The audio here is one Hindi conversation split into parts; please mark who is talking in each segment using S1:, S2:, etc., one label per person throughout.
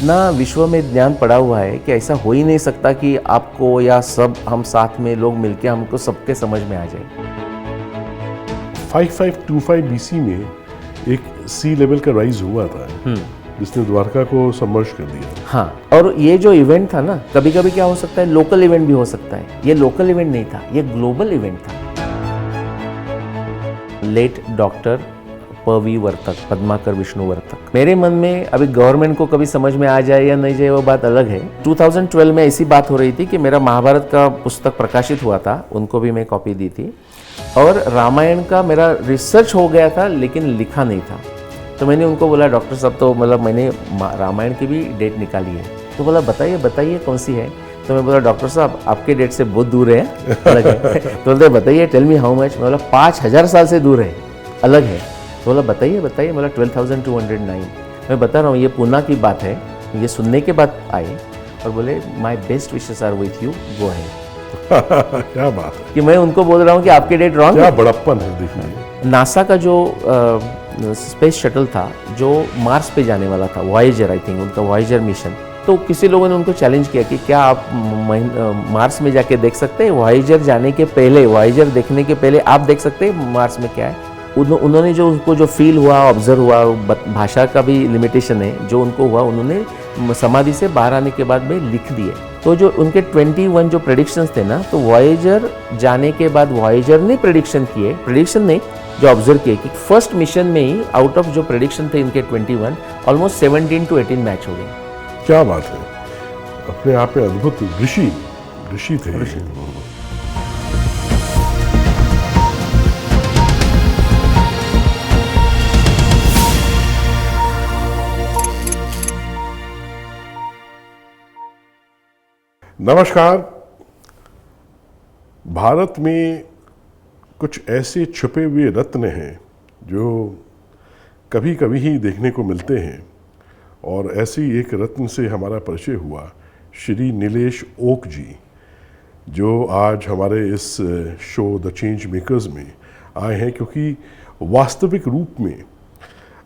S1: इतना विश्व में ज्ञान पड़ा हुआ है कि ऐसा हो ही नहीं सकता कि आपको या सब हम साथ में लोग मिलके हमको सबके समझ में आ जाए।
S2: 5525 बीसी में एक सी लेवल का राइज हुआ था जिसने द्वारका को सबमर्ज कर दिया।
S1: हाँ, और ये जो इवेंट था ना, कभी कभी क्या हो सकता है, लोकल इवेंट भी हो सकता है। ये लोकल इवेंट नहीं था, ये ग्लोबल इवेंट था। लेट डॉक्टर पवी वर्तक, पद्माकर विष्णु वर्तक, मेरे मन में अभी गवर्नमेंट को कभी समझ में आ जाए या नहीं जाए वो बात अलग है। 2012 में ऐसी बात हो रही थी कि मेरा महाभारत का पुस्तक प्रकाशित हुआ था, उनको भी मैं कॉपी दी थी, और रामायण का मेरा रिसर्च हो गया था लेकिन लिखा नहीं था। तो मैंने उनको बोला, डॉक्टर साहब, तो मतलब मैंने रामायण की भी डेट निकाली है। तो बोला, बताइए बताइए कौन सी है। तो मैं बोला, डॉक्टर साहब आपके डेट से बहुत दूर है, अलग है। तो बोलते, बताइए, टेल मी हाउ मच। मैं बोला 5000 साल से दूर है, अलग है। तो बोला, बताइए बताइए। बोला 12,209। मैं बता रहा हूँ, ये पूना की बात है। ये सुनने के बाद आए और बोले, my best wishes are with you, go है।
S2: क्या बात है
S1: कि मैं उनको बोल रहा हूँ कि आपके डेट रॉन्ग
S2: क्या
S1: है।
S2: बड़प्पन है, देखिए।
S1: नासा का जो स्पेस शटल था जो मार्स पे जाने वाला था, वॉयेजर, आई थिंक उनका वॉयेजर मिशन, तो किसी लोगों ने उनको चैलेंज किया कि क्या आप मार्स में जाके देख सकते हैं, वॉयेजर जाने के पहले, वॉयेजर देखने के पहले आप देख सकते हैं मार्स में क्या है। उन्होंने जो उनको जो फील हुआ, ऑब्जर्व हुआ, भाषा का भी लिमिटेशन है, जो उनको हुआ उन्होंने समाधि से बाहर आने के बाद में लिख दिए। तो जो उनके 21 जो प्रेडिक्शंस थे ना, तो वॉयेजर जाने के बाद वॉयेजर ने प्रेडिक्शन किए, प्रेडिक्शन नहीं, जो ऑब्जर्व किए कि फर्स्ट मिशन में ही आउट ऑफ जो प्रेडिक्शन थे इनके 21, ऑलमोस्ट 17 to 18 मैच हो गए।
S2: क्या बात है, अपने आप में अद्भुत ऋषि थे। नमस्कार। भारत में कुछ ऐसे छुपे हुए रत्न हैं जो कभी कभी ही देखने को मिलते हैं, और ऐसी एक रत्न से हमारा परिचय हुआ श्री नीलेश ओक जी, जो आज हमारे इस शो द चेंज मेकर्स में आए हैं, क्योंकि वास्तविक रूप में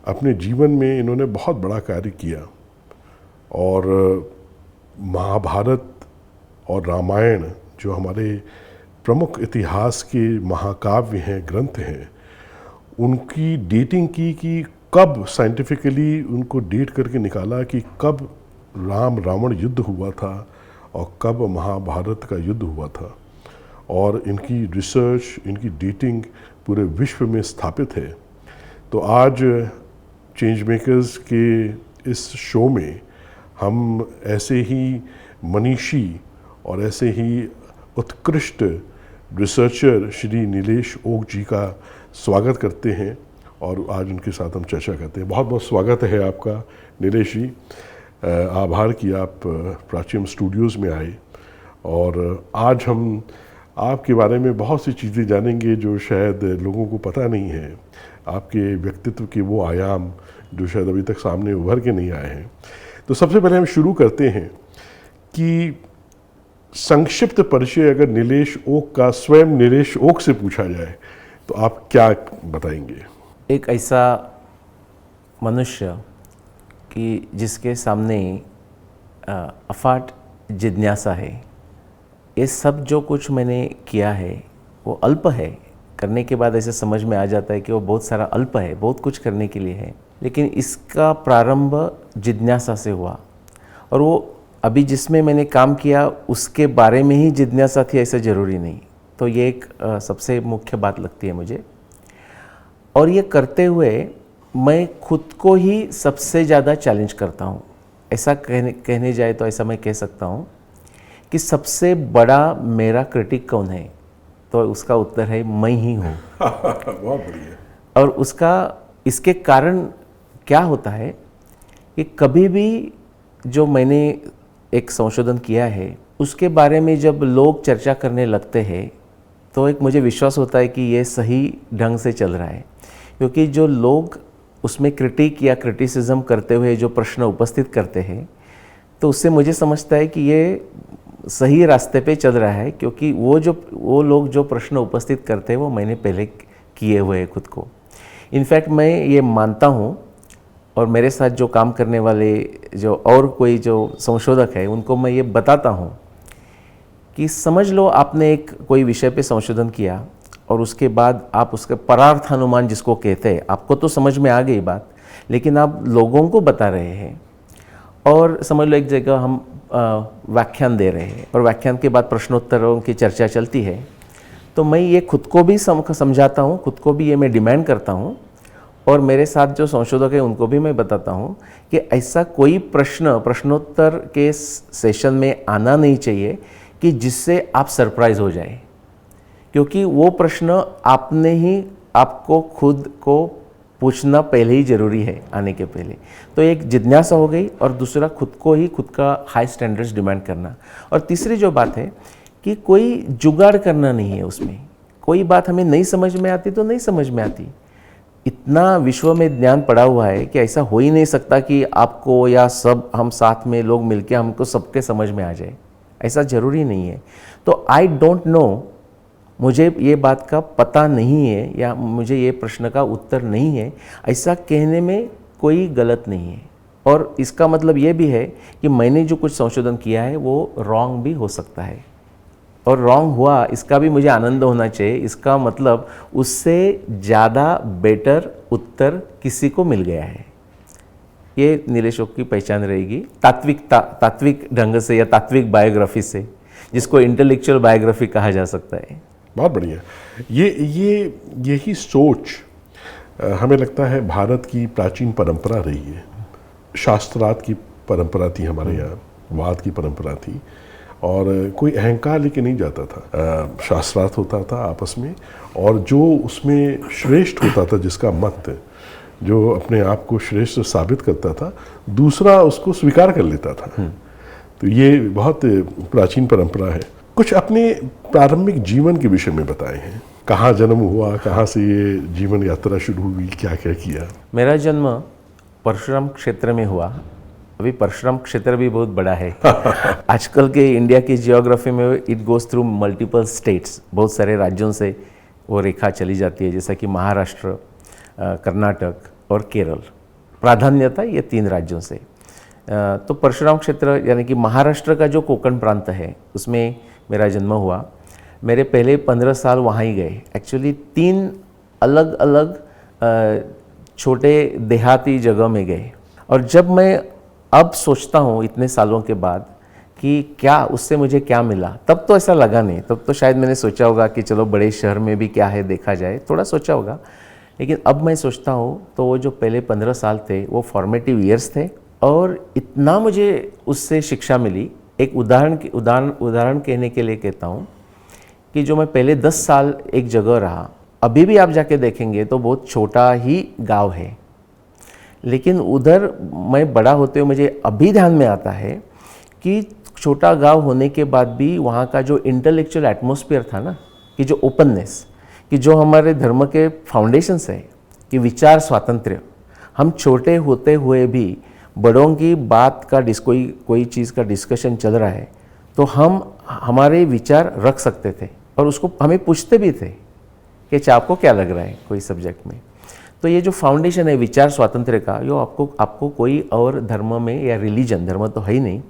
S2: अपने जीवन में इन्होंने बहुत बड़ा कार्य किया। और महाभारत और रामायण जो हमारे प्रमुख इतिहास के महाकाव्य हैं, ग्रंथ हैं, उनकी डेटिंग की कि कब साइंटिफिकली उनको डेट करके निकाला कि कब राम रावण युद्ध हुआ था और कब महाभारत का युद्ध हुआ था। और इनकी रिसर्च, इनकी डेटिंग पूरे विश्व में स्थापित है। तो आज चेंज मेकर्स के इस शो में हम ऐसे ही मनीषी और ऐसे ही उत्कृष्ट रिसर्चर श्री नीलेश ओक जी का स्वागत करते हैं, और आज उनके साथ हम चर्चा करते हैं। बहुत बहुत स्वागत है आपका नीलेश जी। आभार कि आप प्राचीन स्टूडियोज़ में आए, और आज हम आपके बारे में बहुत सी चीज़ें जानेंगे जो शायद लोगों को पता नहीं है, आपके व्यक्तित्व के वो आयाम जो शायद अभी तक सामने उभर के नहीं आए हैं। तो सबसे पहले हम शुरू करते हैं कि संक्षिप्त परिचय अगर नीलेश ओक का स्वयं नीलेश ओक से पूछा जाए तो आप क्या बताएंगे?
S1: एक ऐसा मनुष्य कि जिसके सामने अफाट जिज्ञासा है। ये सब जो कुछ मैंने किया है वो अल्प है, करने के बाद ऐसे समझ में आ जाता है कि वो बहुत सारा अल्प है, बहुत कुछ करने के लिए है, लेकिन इसका प्रारंभ जिज्ञासा से हुआ। और वो अभी जिसमें मैंने काम किया उसके बारे में ही जिज्ञासा थी ऐसा ज़रूरी नहीं। तो ये एक सबसे मुख्य बात लगती है मुझे। और ये करते हुए मैं खुद को ही सबसे ज़्यादा चैलेंज करता हूँ। ऐसा कहने जाए तो ऐसा मैं कह सकता हूँ कि सबसे बड़ा मेरा क्रिटिक कौन है, तो उसका उत्तर है मैं ही हूँ।
S2: बहुत बढ़िया।
S1: और उसका इसके कारण क्या होता है कि कभी भी जो मैंने एक संशोधन किया है उसके बारे में जब लोग चर्चा करने लगते हैं तो एक मुझे विश्वास होता है कि ये सही ढंग से चल रहा है, क्योंकि जो लोग उसमें क्रिटिक या क्रिटिसिज्म करते हुए जो प्रश्न उपस्थित करते हैं तो उससे मुझे समझता है कि ये सही रास्ते पे चल रहा है, क्योंकि वो लोग जो प्रश्न उपस्थित करते हैं वो मैंने पहले किए हुए हैं खुद को। इनफैक्ट मैं ये मानता हूँ और मेरे साथ जो काम करने वाले जो और कोई जो संशोधक है उनको मैं ये बताता हूँ कि समझ लो आपने एक कोई विषय पे संशोधन किया और उसके बाद आप उसके परार्थ अनुमान जिसको कहते हैं, आपको तो समझ में आ गई बात, लेकिन आप लोगों को बता रहे हैं। और समझ लो एक जगह हम व्याख्यान दे रहे हैं और व्याख्यान के बाद प्रश्नोत्तरों की चर्चा चलती है, तो मैं ये खुद को भी समझाता हूँ, खुद को भी ये मैं डिमांड करता हूँ और मेरे साथ जो संशोधक है उनको भी मैं बताता हूँ कि ऐसा कोई प्रश्नोत्तर के सेशन में आना नहीं चाहिए कि जिससे आप सरप्राइज हो जाए, क्योंकि वो प्रश्न आपने ही आपको खुद को पूछना पहले ही ज़रूरी है आने के पहले। तो एक जिज्ञासा हो गई और दूसरा खुद को ही खुद का हाई स्टैंडर्ड्स डिमांड करना। और तीसरी जो बात है कि कोई जुगाड़ करना नहीं है उसमें। कोई बात हमें नहीं समझ में आती तो नहीं समझ में आती। इतना विश्व में ज्ञान पड़ा हुआ है कि ऐसा हो ही नहीं सकता कि आपको या सब हम साथ में लोग मिलके हमको सबके समझ में आ जाए, ऐसा ज़रूरी नहीं है। तो आई डोंट नो, मुझे ये बात का पता नहीं है या मुझे ये प्रश्न का उत्तर नहीं है, ऐसा कहने में कोई गलत नहीं है। और इसका मतलब ये भी है कि मैंने जो कुछ संशोधन किया है वो रॉन्ग भी हो सकता है, और रॉन्ग हुआ इसका भी मुझे आनंद होना चाहिए। इसका मतलब उससे ज़्यादा बेटर उत्तर किसी को मिल गया है। ये नीलेश ओक की पहचान रहेगी, तात्विक ढंग से या तात्विक बायोग्राफी से, जिसको इंटेलेक्चुअल बायोग्राफी कहा जा सकता है।
S2: बहुत बढ़िया। यही सोच हमें लगता है भारत की प्राचीन परंपरा रही है। शास्त्रार्थ की परंपरा थी हमारे यहाँ, वाद की परंपरा थी, और कोई अहंकार लेके नहीं जाता था। शास्त्रार्थ होता था आपस में, और जो उसमें श्रेष्ठ होता था, जिसका मत जो अपने आप को श्रेष्ठ साबित करता था, दूसरा उसको स्वीकार कर लेता था। तो ये बहुत प्राचीन परंपरा है। कुछ अपने प्रारंभिक जीवन के विषय में बताए हैं। कहाँ जन्म हुआ, कहाँ से ये जीवन यात्रा शुरू हुई, क्या क्या किया?
S1: मेरा जन्म परशुराम क्षेत्र में हुआ। अभी परशुराम क्षेत्र भी बहुत बड़ा है। आजकल के इंडिया की जियोग्राफी में it goes through multiple states, बहुत सारे राज्यों से वो रेखा चली जाती है, जैसा कि महाराष्ट्र, कर्नाटक और केरल। प्राधान्यता ये 3 राज्यों से। तो परशुराम क्षेत्र यानी कि महाराष्ट्र का जो कोंकण प्रांत है उसमें मेरा जन्म हुआ। मेरे पहले 15 साल वहाँ ही गए। एक्चुअली 3 अलग अलग छोटे देहाती जगह में गए। और जब मैं अब सोचता हूँ इतने सालों के बाद कि क्या उससे मुझे क्या मिला, तब तो ऐसा लगा नहीं। तब तो शायद मैंने सोचा होगा कि चलो बड़े शहर में भी क्या है देखा जाए, थोड़ा सोचा होगा। लेकिन अब मैं सोचता हूँ तो वो जो पहले 15 साल थे वो फॉर्मेटिव ईयर्स थे, और इतना मुझे उससे शिक्षा मिली। एक उदाहरण कहने के लिए कहता हूँ कि जो मैं पहले 10 साल एक जगह रहा, अभी भी आप जाके देखेंगे तो बहुत छोटा ही गांव है, लेकिन उधर मैं बड़ा होते हुए मुझे अभी ध्यान में आता है कि छोटा गांव होने के बाद भी वहाँ का जो इंटेलेक्चुअल एटमॉस्फेयर था ना, कि जो ओपननेस, कि जो हमारे धर्म के फाउंडेशंस है, कि विचार स्वातंत्र्य, हम छोटे होते हुए भी बड़ों की बात का कोई चीज़ का डिस्कशन चल रहा है तो हम हमारे विचार रख सकते थे, और उसको हमें पूछते भी थे कि अच्छा आपको क्या लग रहा है कोई सब्जेक्ट में। तो ये जो फाउंडेशन है विचार स्वातंत्र्य का, यो आपको कोई और धर्म में या रिलीजन, धर्म तो है ही नहीं,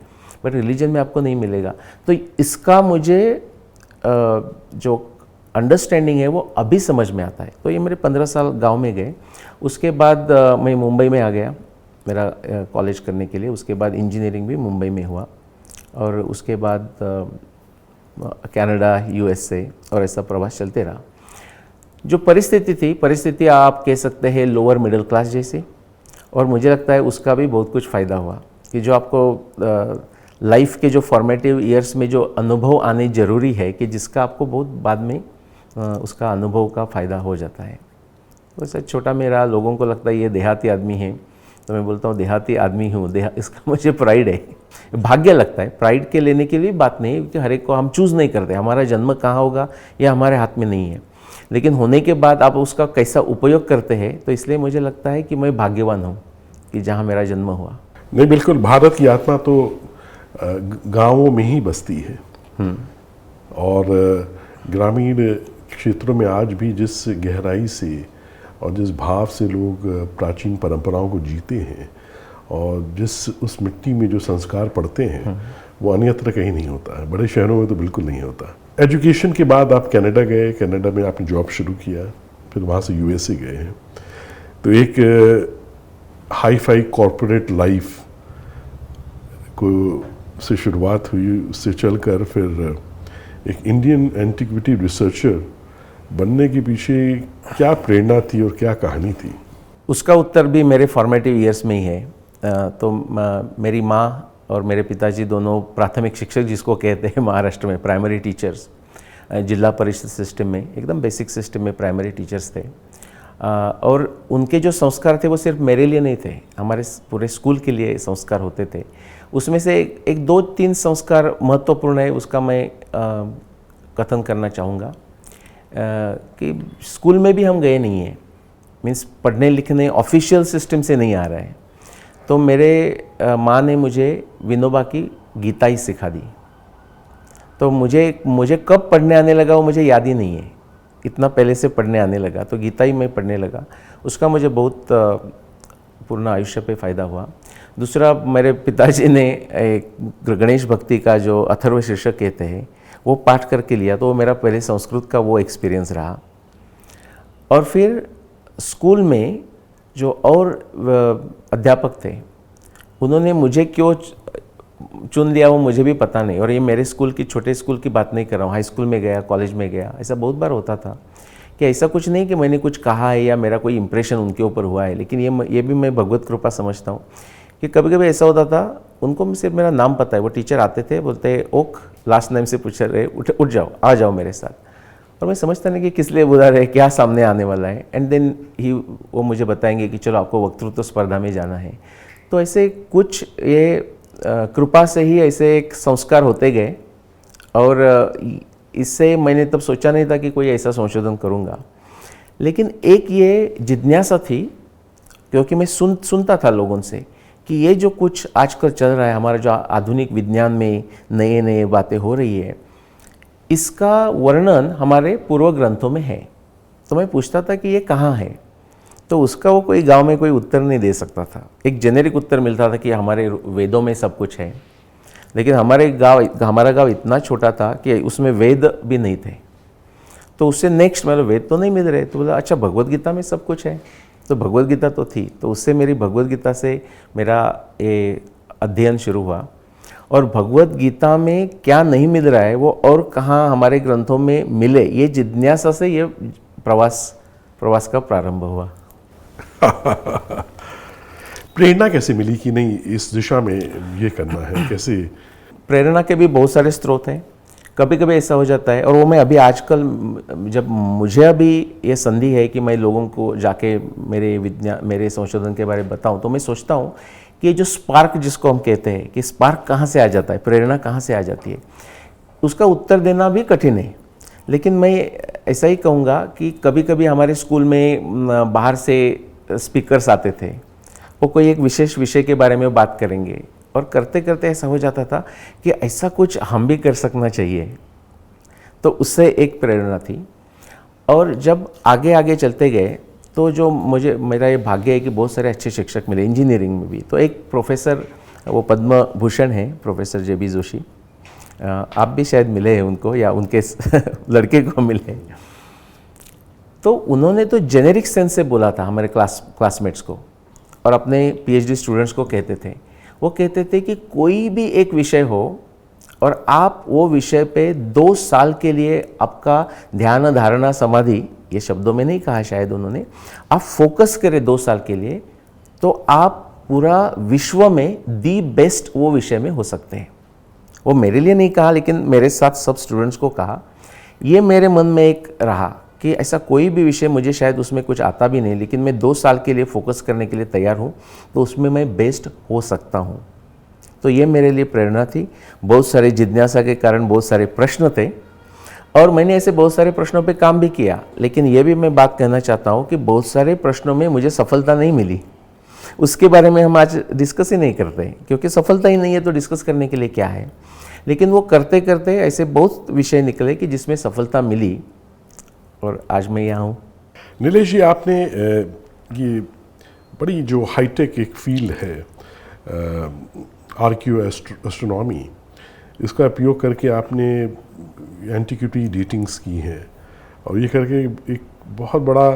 S1: बट रिलीजन में आपको नहीं मिलेगा। तो इसका मुझे जो अंडरस्टैंडिंग है वो अभी समझ में आता है। तो ये मेरे 15 साल गांव में गए। उसके बाद मैं मुंबई में आ गया मेरा कॉलेज करने के लिए। उसके बाद इंजीनियरिंग भी मुंबई में हुआ, और उसके बाद कनाडा, USA और ऐसा प्रवास चलते रहा। जो परिस्थिति आप कह सकते हैं लोअर मिडिल क्लास जैसे, और मुझे लगता है उसका भी बहुत कुछ फ़ायदा हुआ कि जो आपको लाइफ के जो फॉर्मेटिव ईयर्स में जो अनुभव आने ज़रूरी है, कि जिसका आपको बहुत बाद में उसका अनुभव का फ़ायदा हो जाता है। तो ऐसा छोटा मेरा, लोगों को लगता है ये देहाती आदमी है, तो मैं बोलता हूँ देहाती आदमी हूँ। इसका मुझे प्राइड है, भाग्य लगता है। प्राइड के लेने के लिए बात नहीं है, क्योंकि हर एक को हम चूज़ नहीं करते। हमारा जन्म कहाँ होगा ये हमारे हाथ में नहीं है, लेकिन होने के बाद आप उसका कैसा उपयोग करते हैं, तो इसलिए मुझे लगता है कि मैं भाग्यवान हूँ कि जहाँ मेरा जन्म हुआ।
S2: नहीं, बिल्कुल। भारत की आत्मा तो गांवों में ही बसती है, और ग्रामीण क्षेत्रों में आज भी जिस गहराई से और जिस भाव से लोग प्राचीन परंपराओं को जीते हैं और जिस उस मिट्टी में जो संस्कार पढ़ते हैं वो अन्यत्र कहीं नहीं होता है, बड़े शहरों में तो बिल्कुल नहीं होता। एजुकेशन के बाद आप कनाडा गए, कनाडा में आपने जॉब शुरू किया, फिर वहाँ से यूएसए गए हैं, तो एक हाई फाई कॉरपोरेट लाइफ को से शुरुआत हुई, उससे चलकर फिर एक इंडियन एंटिक्विटी रिसर्चर बनने के पीछे क्या प्रेरणा थी और क्या कहानी थी?
S1: उसका उत्तर भी मेरे फॉर्मेटिव ईयर्स में ही है। तो मेरी माँ और मेरे पिताजी दोनों प्राथमिक शिक्षक जिसको कहते हैं महाराष्ट्र में, प्राइमरी टीचर्स, जिला परिषद सिस्टम में, एकदम बेसिक सिस्टम में प्राइमरी टीचर्स थे। और उनके जो संस्कार थे वो सिर्फ मेरे लिए नहीं थे, हमारे पूरे स्कूल के लिए संस्कार होते थे। उसमें से एक दो तीन संस्कार महत्वपूर्ण है, उसका मैं कथन करना चाहूँगा कि स्कूल में भी हम गए नहीं हैं, मीन्स पढ़ने लिखने ऑफिशियल सिस्टम से नहीं आ रहा है। तो मेरे माँ ने मुझे विनोबा की गीता ही सिखा दी। तो मुझे कब पढ़ने आने लगा वो मुझे याद ही नहीं है, इतना पहले से पढ़ने आने लगा, तो गीता ही मैं पढ़ने लगा। उसका मुझे बहुत पूर्ण आयुष्य पे फ़ायदा हुआ। दूसरा, मेरे पिताजी ने एक गणेश भक्ति का जो अथर्व शीर्षक कहते हैं वो पाठ करके लिया, तो वो मेरा पहले संस्कृत का वो एक्सपीरियंस रहा। और फिर स्कूल में जो और अध्यापक थे उन्होंने मुझे क्यों चुन लिया वो मुझे भी पता नहीं। और ये मेरे स्कूल की, छोटे स्कूल की बात नहीं कर रहा हूँ, हाई स्कूल में गया, कॉलेज में गया, ऐसा बहुत बार होता था कि ऐसा कुछ नहीं कि मैंने कुछ कहा है या मेरा कोई इंप्रेशन उनके ऊपर हुआ है, लेकिन ये भी मैं भगवत कृपा समझता हूँ कि कभी कभी ऐसा होता था, उनको सिर्फ मेरा नाम पता है, वो टीचर आते थे, बोलते ओक, लास्ट नेम से पूछ रहे, उठ जाओ, आ जाओ मेरे साथ, और मैं समझता नहीं कि किस लिए बुला रहे, क्या सामने आने वाला है। एंड देन वो मुझे बताएंगे कि चलो आपको वक्तृत्व स्पर्धा में जाना है। तो ऐसे कुछ ये कृपा से ही ऐसे एक संस्कार होते गए, और इससे मैंने तब सोचा नहीं था कि कोई ऐसा संशोधन करूँगा। लेकिन एक ये जिज्ञासा थी, क्योंकि मैं सुनता था लोगों से कि ये जो कुछ आजकल चल रहा है, हमारा जो आधुनिक विज्ञान में नए नए बातें हो रही है, इसका वर्णन हमारे पूर्व ग्रंथों में है। तो मैं पूछता था कि ये कहाँ है, तो उसका वो कोई गांव में कोई उत्तर नहीं दे सकता था। एक जेनेरिक उत्तर मिलता था कि हमारे वेदों में सब कुछ है, लेकिन हमारा गांव इतना छोटा था कि उसमें वेद भी नहीं थे। तो उससे नेक्स्ट मतलब वेद तो नहीं मिल रहे, तो बोला अच्छा भगवद गीता में सब कुछ है, तो भगवद गीता तो थी। तो उससे मेरी भगवद गीता से मेरा ये अध्ययन शुरू हुआ, और भगवद गीता में क्या नहीं मिल रहा है वो और कहाँ हमारे ग्रंथों में मिले, ये जिज्ञासा से ये प्रवास का प्रारंभ हुआ।
S2: प्रेरणा कैसे मिली कि नहीं इस दिशा में ये करना है, कैसे?
S1: प्रेरणा के भी बहुत सारे स्रोत हैं। कभी कभी ऐसा हो जाता है, और वो मैं अभी आजकल जब मुझे अभी ये संधि है कि मैं लोगों को जाके मेरे संशोधन के बारे में बताऊं, तो मैं सोचता हूं कि ये जो स्पार्क जिसको हम कहते हैं कि स्पार्क कहाँ से आ जाता है, प्रेरणा कहाँ से आ जाती है, उसका उत्तर देना भी कठिन है। लेकिन मैं ऐसा ही कहूँगा कि कभी कभी हमारे स्कूल में बाहर से स्पीकर्स आते थे, वो कोई एक विशेष विषय के बारे में बात करेंगे, और करते करते ऐसा हो जाता था कि ऐसा कुछ हम भी कर सकना चाहिए। तो उससे एक प्रेरणा थी। और जब आगे आगे चलते गए तो जो मेरा ये भाग्य है कि बहुत सारे अच्छे शिक्षक मिले इंजीनियरिंग में भी। तो एक प्रोफेसर, वो पद्म भूषण हैं, प्रोफेसर जे बी जोशी, आप भी शायद मिले हैं उनको या उनके लड़के को मिले। तो उन्होंने तो जेनेरिक सेंस से बोला था हमारे क्लासमेट्स को, और अपने पीएचडी स्टूडेंट्स को कहते थे, वो कहते थे कि कोई भी एक विषय हो और आप वो विषय पे 2 साल के लिए आपका ध्यान धारणा समाधि, ये शब्दों में नहीं कहा शायद उन्होंने, आप फोकस करें 2 साल के लिए, तो आप पूरा विश्व में दी बेस्ट वो विषय में हो सकते हैं। वो मेरे लिए नहीं कहा, लेकिन मेरे साथ सब स्टूडेंट्स को कहा। ये मेरे मन में एक रहा कि ऐसा कोई भी विषय, मुझे शायद उसमें कुछ आता भी नहीं, लेकिन मैं 2 साल के लिए फोकस करने के लिए तैयार हूँ, तो उसमें मैं बेस्ट हो सकता हूँ। तो ये मेरे लिए प्रेरणा थी। बहुत सारे जिज्ञासा के कारण बहुत सारे प्रश्न थे, और मैंने ऐसे बहुत सारे प्रश्नों पे काम भी किया। लेकिन ये भी मैं बात कहना चाहता हूँ कि बहुत सारे प्रश्नों में मुझे सफलता नहीं मिली। उसके बारे में हम आज डिस्कस ही नहीं करते, क्योंकि सफलता ही नहीं है तो डिस्कस करने के लिए क्या है। लेकिन वो करते करते ऐसे बहुत विषय निकले कि जिसमें सफलता मिली, और आज मैं यहाँ हूँ।
S2: नीलेश जी, आपने ये बड़ी जो हाईटेक एक फील्ड है आर्कियो एस्ट्रोनॉमी, इसका उपयोग करके आपने एंटीक्विटी डेटिंग्स की हैं और ये करके एक बहुत बड़ा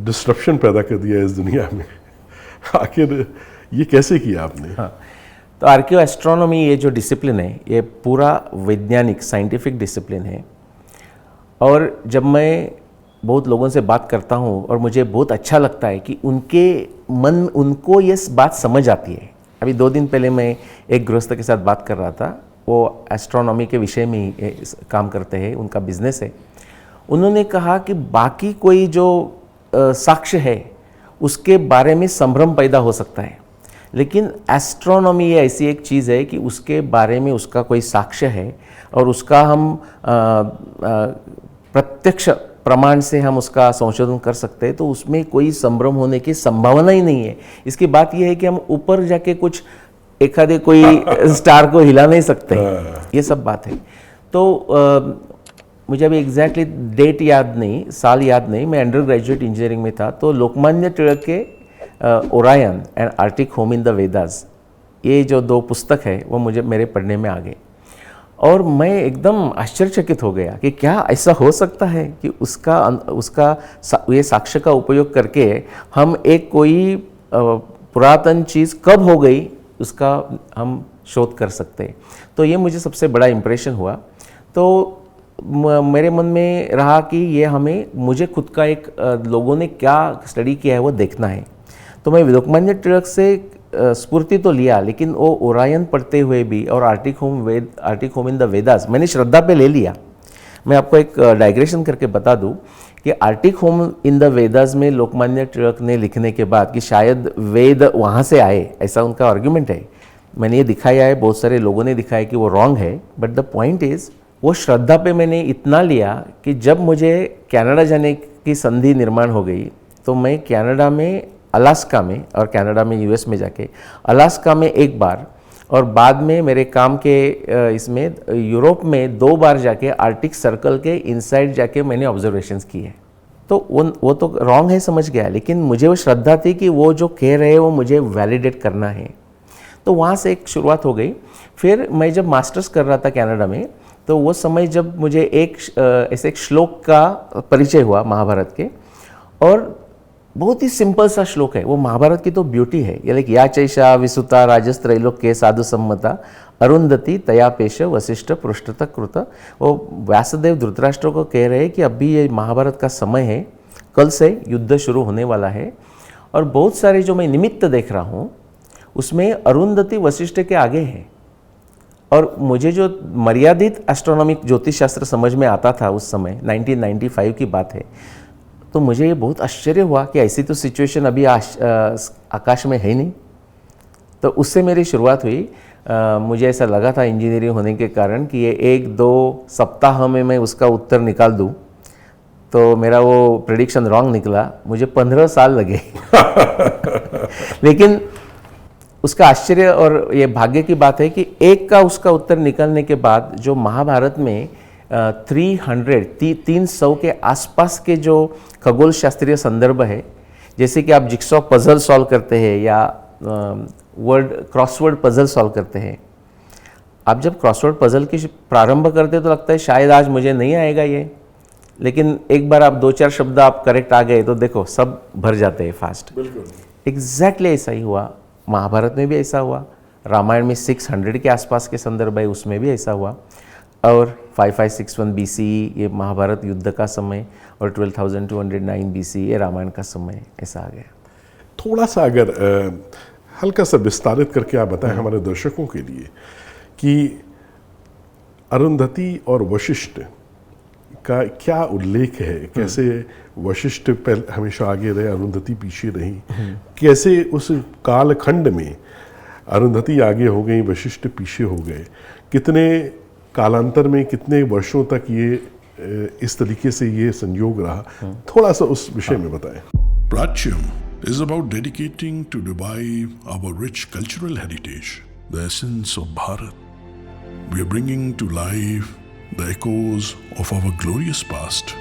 S2: डिस्ट्रप्शन पैदा कर दिया इस दुनिया में। आखिर ये कैसे किया आपने?
S1: हाँ, तो आर्कियो एस्ट्रोनॉमी ये जो डिसिप्लिन है ये पूरा वैज्ञानिक साइंटिफिक डिसिप्लिन है। और जब मैं बहुत लोगों से बात करता हूँ और मुझे बहुत अच्छा लगता है कि उनको ये बात समझ आती है। अभी 2 दिन पहले मैं एक गृहस्थ के साथ बात कर रहा था, वो एस्ट्रोनॉमी के विषय में ही काम करते हैं, उनका बिजनेस है। उन्होंने कहा कि बाकी कोई जो साक्ष्य है उसके बारे में संभ्रम पैदा हो सकता है, लेकिन एस्ट्रोनॉमी ये ऐसी एक चीज़ है कि उसके बारे में उसका कोई साक्ष्य है और उसका हम प्रत्यक्ष प्रमाण से हम उसका संशोधन कर सकते हैं, तो उसमें कोई संभ्रम होने की संभावना ही नहीं है। इसकी बात यह है कि हम ऊपर जाके कुछ एखादे कोई स्टार को हिला नहीं सकते, ये सब बात है। तो मुझे अभी एग्जैक्टली डेट याद नहीं, साल याद नहीं, मैं अंडर ग्रेजुएट इंजीनियरिंग में था, तो लोकमान्य तिलक के Orion and Arctic home in the Vedas, ये जो 2 पुस्तक है वो मेरे पढ़ने में आ गए और मैं एकदम आश्चर्यचकित हो गया कि क्या ऐसा हो सकता है कि उसका ये साक्ष्य का उपयोग करके हम एक कोई पुरातन चीज़ कब हो गई उसका हम शोध कर सकते हैं। तो ये मुझे सबसे बड़ा इम्प्रेशन हुआ। तो मेरे मन में रहा कि ये मुझे खुद का एक लोगों ने क्या स्टडी किया है वो देखना है। तो मैं लोकमान्य तिलक से स्फूर्ति तो लिया, लेकिन वो ओरायन पढ़ते हुए भी और Arctic home in the Vedas मैंने श्रद्धा पे ले लिया। मैं आपको एक डाइग्रेशन करके बता दूं कि Arctic home in the Vedas में लोकमान्य तिलक ने लिखने के बाद कि शायद वेद वहाँ से आए, ऐसा उनका आर्ग्यूमेंट है। मैंने ये दिखाया है, बहुत सारे लोगों ने दिखाया कि वो रॉन्ग है, बट द पॉइंट इज़ वो श्रद्धा पे मैंने इतना लिया कि जब मुझे कनाडा जाने की संधि निर्माण हो गई तो मैं कनाडा में, अलास्का में और कनाडा में यूएस में जाके, अलास्का में 1 बार और बाद में मेरे काम के इसमें यूरोप में 2 बार जाके आर्टिक सर्कल के इनसाइड जाके मैंने ऑब्जर्वेशंस किए। तो वो तो रॉन्ग है समझ गया, लेकिन मुझे वो श्रद्धा थी कि वो जो कह रहे हैं वो मुझे वैलिडेट करना है। तो वहाँ से एक शुरुआत हो गई। फिर मैं जब मास्टर्स कर रहा था कनाडा में, तो वो समय जब मुझे ऐसे एक श्लोक का परिचय हुआ महाभारत के, और बहुत ही सिंपल सा श्लोक है वो। महाभारत की तो ब्यूटी है ये, लाइक या चैषा विसुता राजस्त्रैलोक के साधु सम्मता अरुंधति तयापेश वशिष्ठ पृष्ठत कृत। वो व्यासदेव धृतराष्ट्र को कह रहे हैं कि अभी ये महाभारत का समय है, कल से युद्ध शुरू होने वाला है, और बहुत सारे जो मैं निमित्त देख रहा हूँ उसमें अरुंधति वशिष्ठ के आगे है। और मुझे जो मर्यादित एस्ट्रोनॉमिक ज्योतिष शास्त्र समझ में आता था उस समय, 1995 की बात है, तो मुझे ये बहुत आश्चर्य हुआ कि ऐसी तो सिचुएशन अभी आकाश में है नहीं। तो उससे मेरी शुरुआत हुई। मुझे ऐसा लगा था इंजीनियरिंग होने के कारण कि ये 1-2 सप्ताह में मैं उसका उत्तर निकाल दूं, तो मेरा वो प्रेडिक्शन रॉन्ग निकला। मुझे 15 साल लगे लेकिन उसका आश्चर्य और ये भाग्य की बात है कि एक का उसका उत्तर निकलने के बाद जो महाभारत में 300 के आसपास के जो खगोल शास्त्रीय संदर्भ है, जैसे कि आप जिक्सॉ पजल सॉल्व करते हैं या क्रॉसवर्ड पजल सॉल्व करते हैं, आप जब क्रॉसवर्ड पजल की प्रारंभ करते हैं तो लगता है शायद आज मुझे नहीं आएगा ये, लेकिन एक बार आप 2-4 शब्द आप करेक्ट आ गए तो देखो सब भर जाते हैं फास्ट। बिल्कुल एग्जैक्टली ऐसा ही हुआ। महाभारत में भी ऐसा हुआ, रामायण में 600 के आसपास के संदर्भ है उसमें भी ऐसा हुआ, और 5561 BC ये महाभारत युद्ध का समय, और 12,209 BC ये रामायण का समय, ऐसा आ गया।
S2: थोड़ा सा अगर हल्का सा विस्तारित करके आप बताएं हमारे दर्शकों के लिए कि अरुंधति और वशिष्ठ का क्या उल्लेख है, कैसे वशिष्ठ पहले हमेशा आगे रहे, अरुंधति पीछे रही, कैसे उस कालखंड में अरुंधति आगे हो गई, वशिष्ठ पीछे हो गए, कितने कालांतर में, कितने वर्षों तक ये इस तरीके से ये संयोग रहा, थोड़ा सा उस विषय में बताएं।
S3: Pratyam is about dedicating to revive our rich cultural heritage, the essence of Bharat. We are bringing to life the echoes of our glorious past.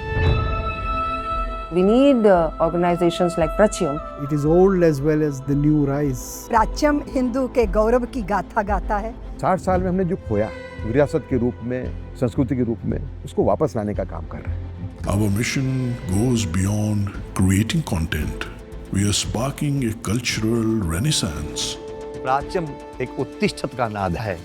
S4: We need organizations like Pratyam.
S5: It is old as well as the new rise.
S6: प्राच्यम Hindu के गौरव की गाथा गाता है।
S7: 60 साल में हमने जो खोया विरासत के रूप में, संस्कृति के रूप में, उसको वापस लाने का काम कर रहे हैं।
S3: Our mission goes beyond creating content. We are sparking a cultural renaissance.
S8: प्राच्यम एक उत्तिष्ठत का नाद है।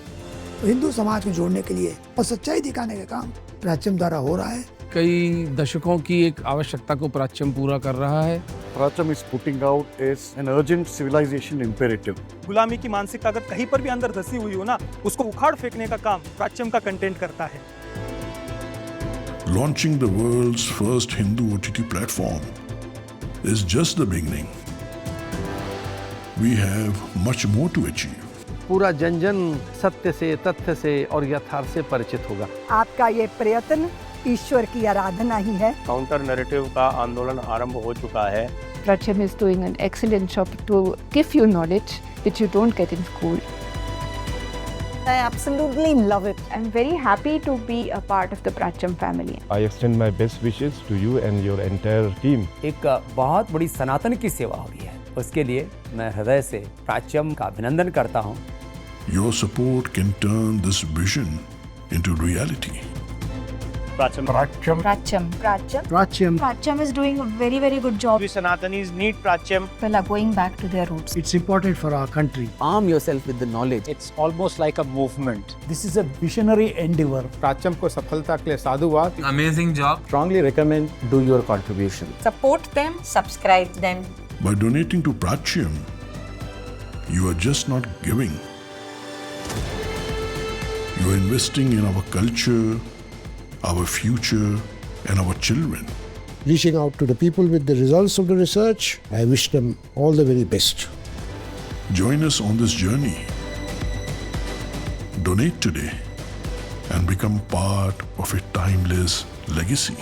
S9: हिंदू समाज को जोड़ने के लिए और सच्चाई दिखाने का काम प्राच्यम द्वारा हो रहा है।
S10: कई दशकों की एक आवश्यकता को प्राच्यम पूरा कर रहा है।
S11: प्राच्यम is putting out as an urgent civilization imperative.
S12: गुलामी की मानसिकता अगर कहीं पर भी अंदर धसी हुई हो ना, उसको उखाड़ फेंकने का काम प्राच्यम का कंटेंट करता है।
S3: Launching the world's first Hindu OTT platform is just the beginning. We have much more to achieve.
S8: पूरा जन जन सत्य से, तथ्य से और यथार्थ से परिचित होगा।
S6: आपका ये प्रयत्न ईश्वर की आराधना ही है।
S13: काउंटर नैरेटिव का आंदोलन आरंभ हो चुका है।
S14: Pratyam is doing an excellent job to give you knowledge which you don't get in school.
S6: I absolutely love it.
S14: I'm very happy to be a part of the Pratyam family.
S15: I extend my best wishes to you and your entire team.
S16: एक बहुत बड़ी सनातन की सेवा हो रही है, उसके लिए मैं हृदय से प्राच्यम का अभिनंदन करता हूँ।
S3: Your support can turn this vision into reality.
S13: Pratyam.
S14: Pratyam is doing a very good job.
S13: We Sanatanis need Pratyam.
S14: People are going back to their roots.
S5: It's important for our country.
S16: Arm yourself with the knowledge.
S13: It's almost like a movement.
S5: This is a visionary endeavor.
S10: प्राच्यम को सफलता के लिए साधुवाद।
S1: Amazing job.
S10: Strongly recommend
S1: Do your contribution.
S6: Support them, subscribe them.
S3: By donating to Pratyam, you are just not giving. You are investing in our culture, our future, and our children.
S9: Reaching out to the people with the results of the research, I wish them all the very best.
S3: Join us on this journey. Donate today and become part of a timeless legacy.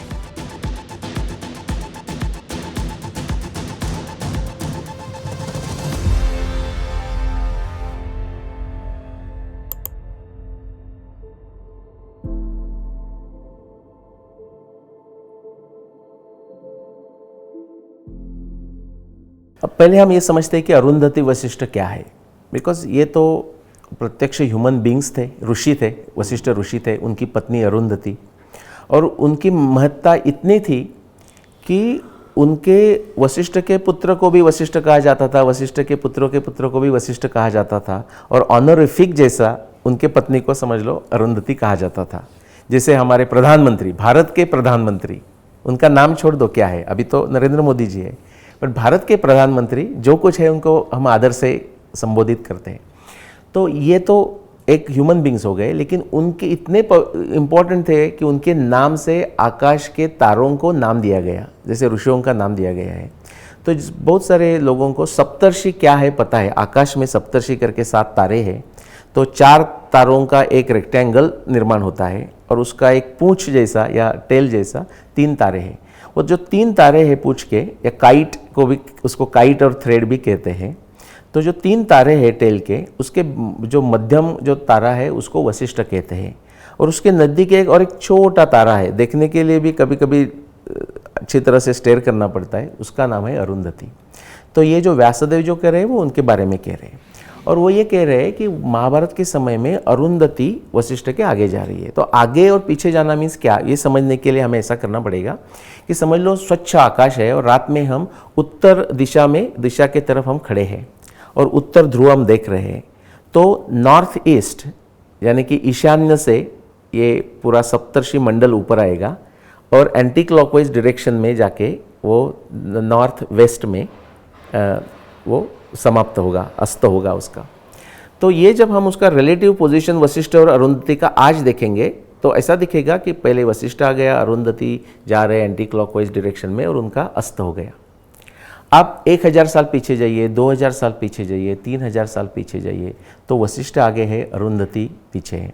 S1: अब पहले हम ये समझते हैं कि अरुंधति वशिष्ठ क्या है, बिकॉज ये तो प्रत्यक्ष ह्यूमन बींग्स थे, ऋषि थे, वशिष्ठ ऋषि थे, उनकी पत्नी अरुंधति, और उनकी महत्ता इतनी थी कि उनके वशिष्ठ के पुत्र को भी वशिष्ठ कहा जाता था, वशिष्ठ के पुत्रों के पुत्र को भी वशिष्ठ कहा जाता था, और ऑनरिफिक जैसा उनके पत्नी को समझ लो अरुंधति कहा जाता था। जैसे हमारे प्रधानमंत्री, भारत के प्रधानमंत्री, उनका नाम छोड़ दो क्या है, अभी तो नरेंद्र मोदी जी है, बट भारत के प्रधानमंत्री जो कुछ है उनको हम आदर से संबोधित करते हैं। तो ये तो एक ह्यूमन बींग्स हो गए, लेकिन उनके इतने इम्पोर्टेंट थे कि उनके नाम से आकाश के तारों को नाम दिया गया, जैसे ऋषियों का नाम दिया गया है। तो बहुत सारे लोगों को सप्तर्षि क्या है पता है, आकाश में सप्तर्षि करके 7 तारे हैं, तो 4 तारों का एक रेक्टेंगल निर्माण होता है और उसका एक पूंछ जैसा या टेल जैसा 3 तारे हैं। वो जो 3 तारे हैं पूंछ के, या काइट को भी, उसको काइट और थ्रेड भी कहते हैं, तो जो 3 तारे हैं टेल के, उसके जो मध्यम जो तारा है उसको वशिष्ठ कहते हैं, और उसके नज़दीक एक और एक छोटा तारा है, देखने के लिए भी कभी कभी अच्छी तरह से स्टेयर करना पड़ता है, उसका नाम है अरुंधति। तो ये जो व्यासदेव जो कह रहे हैं वो उनके बारे में कह रहे हैं, और वो ये कह रहे हैं कि महाभारत के समय में अरुंधति वशिष्ठ के आगे जा रही है। तो आगे और पीछे जाना मीन्स क्या, ये समझने के लिए हमें ऐसा करना पड़ेगा कि समझ लो स्वच्छ आकाश है और रात में हम उत्तर दिशा के तरफ हम खड़े हैं और उत्तर ध्रुव हम देख रहे हैं। तो नॉर्थ ईस्ट यानी कि ईशान्य से ये पूरा सप्तर्षि मंडल ऊपर आएगा और एंटी क्लॉकवाइज डायरेक्शन में जाके वो नॉर्थ वेस्ट में वो समाप्त होगा, अस्त होगा उसका। तो ये जब हम उसका रिलेटिव पोजीशन वशिष्ठ और अरुंधति का आज देखेंगे तो ऐसा दिखेगा कि पहले वशिष्ठ आ गया, अरुंधति जा रहे एंटी क्लॉकवाइज डायरेक्शन में और उनका अस्त हो गया। आप 1000 साल पीछे जाइए, 2000 साल पीछे जाइए, 3000 साल पीछे जाइए तो वशिष्ठ आगे है, अरुंधति पीछे है।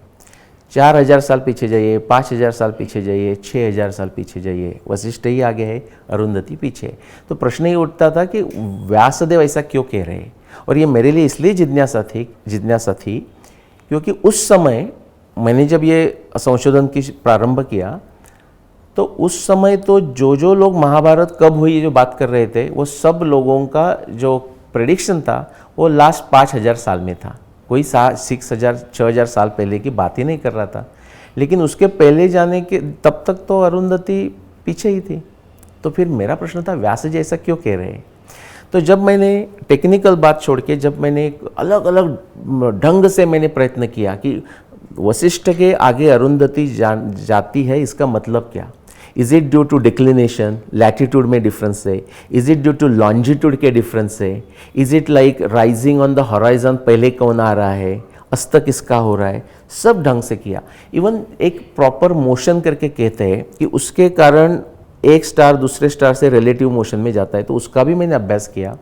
S1: 4000 साल पीछे जाइए, 5000 साल पीछे जाइए, 6000 साल पीछे जाइए, वशिष्ठ ही आगे है, अरुंधति पीछे है। तो प्रश्न ये उठता था कि व्यासदेव ऐसा क्यों कह रहे हैं, और ये मेरे लिए इसलिए जिज्ञासा थी क्योंकि उस समय मैंने जब ये संशोधन की प्रारंभ किया तो उस समय तो जो लोग महाभारत कब हुई जो बात कर रहे थे, वो सब लोगों का जो प्रेडिक्शन था वो लास्ट 5000 साल में था। कोई 6000 साल पहले की बात ही नहीं कर रहा था। लेकिन उसके पहले जाने के तब तक तो अरुंधति पीछे ही थी। तो फिर मेरा प्रश्न था, व्यास जी ऐसा क्यों कह रहे हैं? तो जब मैंने टेक्निकल बात छोड़ के जब मैंने अलग अलग ढंग से मैंने प्रयत्न किया कि वशिष्ठ के आगे अरुंधति जाती है, इसका मतलब क्या? Is it due to declination, latitude में डिफरेंस है? Is it due to longitude के डिफरेंस है? Is it like rising on the horizon, पहले कौन आ रहा है, अस्त किसका हो रहा है? सब ढंग से किया। इवन एक प्रॉपर मोशन करके कहते हैं कि उसके कारण एक स्टार दूसरे स्टार से रिलेटिव मोशन में जाता है, तो उसका भी मैंने अभ्यास किया।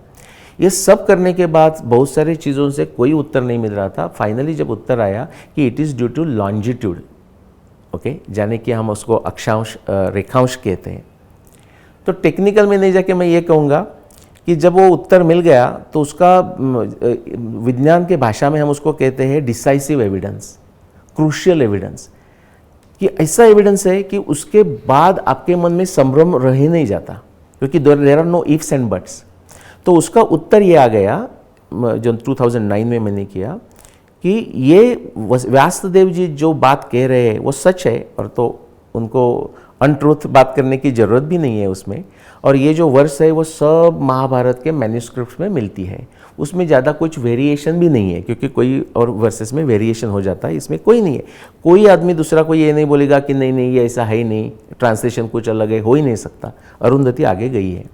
S1: ये सब करने के बाद बहुत सारी चीज़ों से कोई उत्तर नहीं मिल रहा था। फाइनली जब उत्तर आया कि it is due to longitude, okay, जाने कि हम उसको अक्षांश रेखांश कहते हैं। तो टेक्निकल में नहीं जाके मैं ये कहूँगा कि जब वो उत्तर मिल गया तो उसका विज्ञान के भाषा में हम उसको कहते हैं डिसाइसिव एविडेंस, क्रूशियल एविडेंस, कि ऐसा एविडेंस है कि उसके बाद आपके मन में संभ्रम रह ही नहीं जाता, क्योंकि there are no ifs and buts. तो उसका उत्तर ये आ गया जो 2009 में मैंने किया कि ये व्यासदेव जी जो बात कह रहे हैं वो सच है, और तो उनको अनट्रूथ बात करने की ज़रूरत भी नहीं है उसमें। और ये जो वर्स है वो सब महाभारत के मैन्यूस्क्रिप्ट में मिलती है, उसमें ज़्यादा कुछ वेरिएशन भी नहीं है, क्योंकि कोई और वर्सेस में वेरिएशन हो जाता है, इसमें कोई नहीं है। कोई आदमी दूसरा कोई ये नहीं बोलेगा कि नहीं ये ऐसा है ही नहीं, ट्रांसलेशन कुछ अलग है, हो ही नहीं सकता। अरुंधति आगे गई है।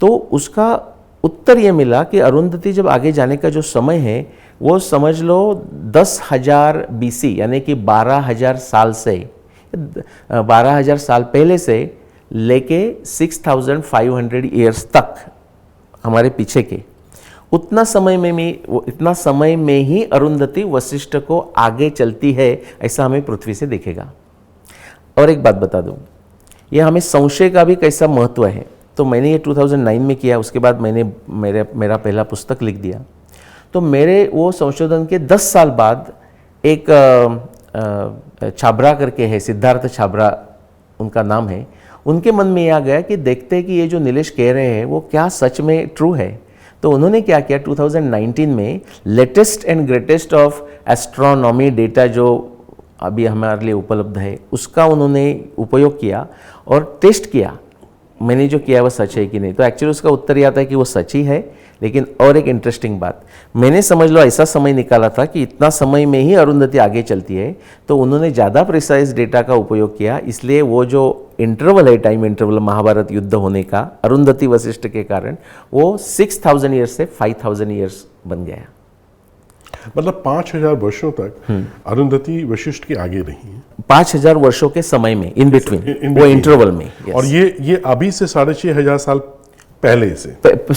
S1: तो उसका उत्तर ये मिला कि अरुंधति जब आगे जाने का जो समय है वो समझ लो 10,000 BC, यानी कि 12,000 साल से 12,000 साल पहले से लेके 6,500 ईयर्स तक हमारे पीछे के इतना समय में ही अरुंधति वशिष्ठ को आगे चलती है, ऐसा हमें पृथ्वी से दिखेगा। और एक बात बता दूं, ये हमें संशय का भी कैसा महत्व है। तो मैंने ये 2009 में किया, उसके बाद मैंने मेरा पहला पुस्तक लिख दिया। तो मेरे वो संशोधन के 10 साल बाद एक छाबरा करके है, सिद्धार्थ छाबरा उनका नाम है, उनके मन में ये आ गया कि देखते हैं कि ये जो नीलेश कह रहे हैं वो क्या सच में ट्रू है। तो उन्होंने क्या किया, 2019 में latest and greatest of astronomy data जो अभी हमारे लिए उपलब्ध है उसका उन्होंने उपयोग किया और टेस्ट किया, मैंने जो किया वो सच है कि नहीं। तो एक्चुअली उसका उत्तर ये आता है कि वो सच ही है। लेकिन और एक इंटरेस्टिंग बात, मैंने समझ लो ऐसा समय निकाला था कि इतना समय में ही अरुंधति आगे चलती है, तो उन्होंने ज़्यादा प्रिसाइज डेटा का उपयोग किया। इसलिए वो जो इंटरवल है, टाइम इंटरवल महाभारत युद्ध होने का अरुंधति वशिष्ठ के कारण, वो 6,000 ईयर्स से 5,000 ईयर्स बन गया।
S2: मतलब 5,000 वर्षों तक अरुंधति वशिष्ठ के आगे रही है।
S1: 5,000 वर्षों के समय में, इन बिटवीन वो इंटरवल में।
S2: और ये अभी से 6,500 साल पहले से,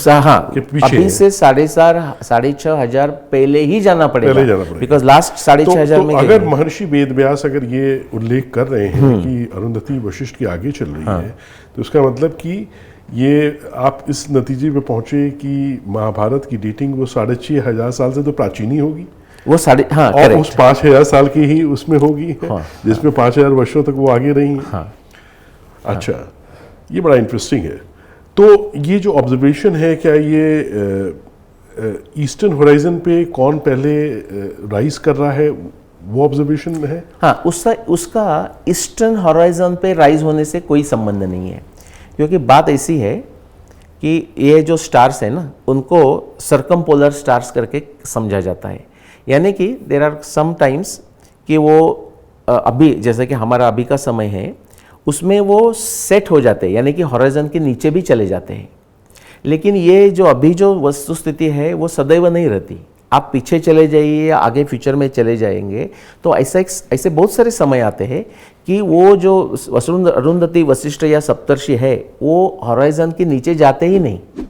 S1: हाँ, अभी से 6,500 पहले ही जाना पड़ेगा, बिकॉज लास्ट 6,500 में।
S2: अगर महर्षि वेदव्यास अगर ये उल्लेख कर रहे हैं कि अरुंधति वशिष्ठ के आगे चल रही है, तो उसका मतलब कि ये आप इस नतीजे पे पहुंचे कि महाभारत की डेटिंग वो 6,500 साल से तो प्राचीन ही होगी,
S1: वो
S2: और उस 5,000 साल की ही उसमें होगी, जिसमें 5,000 वर्षों तक वो आगे रही है। अच्छा, ये बड़ा इंटरेस्टिंग है। तो ये जो ऑब्जर्वेशन है, क्या ये ईस्टर्न होराइजन पे कौन पहले राइज कर रहा है, वो ऑब्जर्वेशन है?
S1: हाँ, उसका ईस्टर्न होराइजन पे राइज होने से कोई संबंध नहीं है, क्योंकि बात ऐसी है कि ये जो स्टार्स है ना, उनको सर्कमपोलर स्टार्स करके समझा जाता है। यानी कि देर आर सम टाइम्स कि वो अभी जैसे कि हमारा अभी का समय है, उसमें वो सेट हो जाते हैं, यानी कि हॉराइजन के नीचे भी चले जाते हैं। लेकिन ये जो अभी जो वस्तु स्थिति है वो सदैव नहीं रहती। आप पीछे चले जाइए या आगे फ्यूचर में चले जाएंगे तो ऐसे बहुत सारे समय आते हैं कि वो जो अरुंधति वशिष्ठ या सप्तर्षि है वो हॉराइजन के नीचे जाते ही नहीं।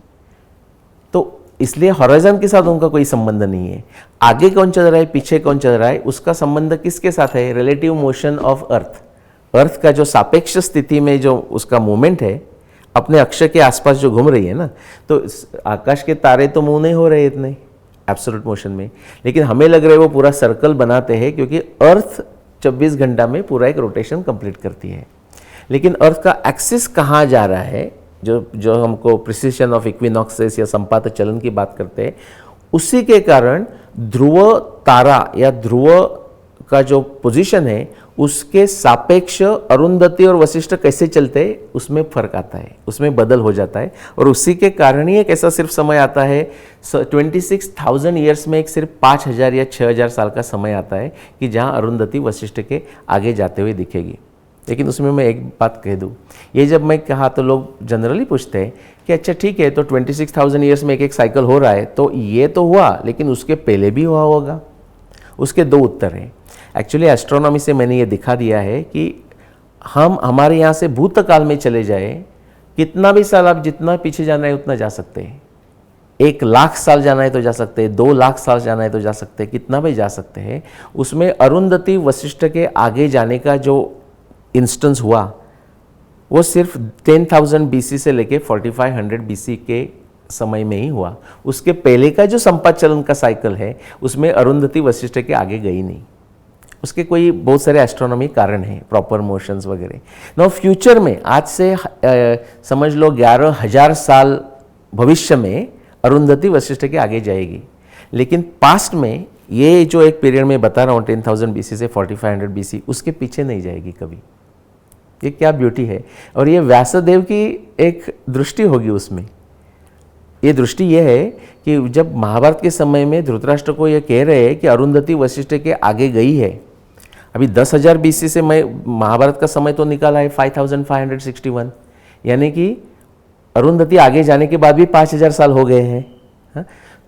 S1: तो इसलिए हॉराइजन के साथ उनका कोई संबंध नहीं है। आगे कौन चल रहा है, पीछे कौन चल रहा है, उसका संबंध किसके साथ है? रिलेटिव मोशन ऑफ अर्थ का जो सापेक्ष स्थिति में जो उसका मूवमेंट है, अपने अक्ष के आसपास जो घूम रही है ना, तो आकाश के तारे तो मूव नहीं हो रहे इतने एब्सोल्यूट मोशन में, लेकिन हमें लग रहा है वो पूरा सर्कल बनाते हैं, क्योंकि अर्थ 24 घंटा में पूरा एक रोटेशन कंप्लीट करती है। लेकिन अर्थ का एक्सिस कहाँ जा रहा है, जो हमको प्रिसिशन ऑफ इक्विनॉक्सेस या संपात चलन की बात करते हैं, उसी के कारण ध्रुव तारा या ध्रुव का जो पोजीशन है उसके सापेक्ष अरुंधति और वशिष्ठ कैसे चलते हैं उसमें फर्क आता है, उसमें बदल हो जाता है। और उसी के कारण ही एक ऐसा सिर्फ समय आता है 26,000 ईयर्स में एक सिर्फ 5,000 या 6,000 साल का समय आता है कि जहाँ अरुंधति वशिष्ठ के आगे जाते हुए दिखेगी। लेकिन उसमें मैं एक बात कह दूँ, ये जब मैं कहा तो लोग जनरली पूछते हैं कि अच्छा ठीक है, तो 26,000 ईयर्स में एक साइकिल हो रहा है, तो ये तो हुआ लेकिन उसके पहले भी हुआ होगा। उसके दो उत्तर हैं। एक्चुअली एस्ट्रोनॉमी से मैंने ये दिखा दिया है कि हम हमारे यहाँ से भूतकाल में चले जाए, कितना भी साल आप जितना पीछे जाना है उतना जा सकते हैं। 1,00,000 साल जाना है तो जा सकते हैं, 2,00,000 साल जाना है तो जा सकते हैं, कितना भी जा सकते हैं। उसमें अरुंधति वशिष्ठ के आगे जाने का जो इंस्टेंस हुआ वो सिर्फ 10,000 BC से लेके 4500 BC के समय में ही हुआ। उसके पहले का जो संपात चलन का साइकिल है उसमें अरुंधति वशिष्ठ के आगे गई नहीं। उसके कोई बहुत सारे एस्ट्रोनॉमी कारण हैं, प्रॉपर मोशंस वगैरह। नाउ फ्यूचर में आज से समझ लो 11,000 साल भविष्य में अरुंधति वशिष्ठ के आगे जाएगी, लेकिन पास्ट में ये जो एक पीरियड में बता रहा हूँ 10,000 BC से 4500 BC, उसके पीछे नहीं जाएगी कभी। ये क्या ब्यूटी है। और ये व्यासदेव की एक दृष्टि होगी उसमें। ये दृष्टि ये है कि जब महाभारत के समय में धृतराष्ट्र को ये कह रहे हैं कि अरुंधति वशिष्ठ के आगे गई है, अभी 10,000 BC से मैं महाभारत का समय तो निकाला है 5561, यानी कि अरुंधति आगे जाने के बाद भी 5,000 साल हो गए हैं। हाँ?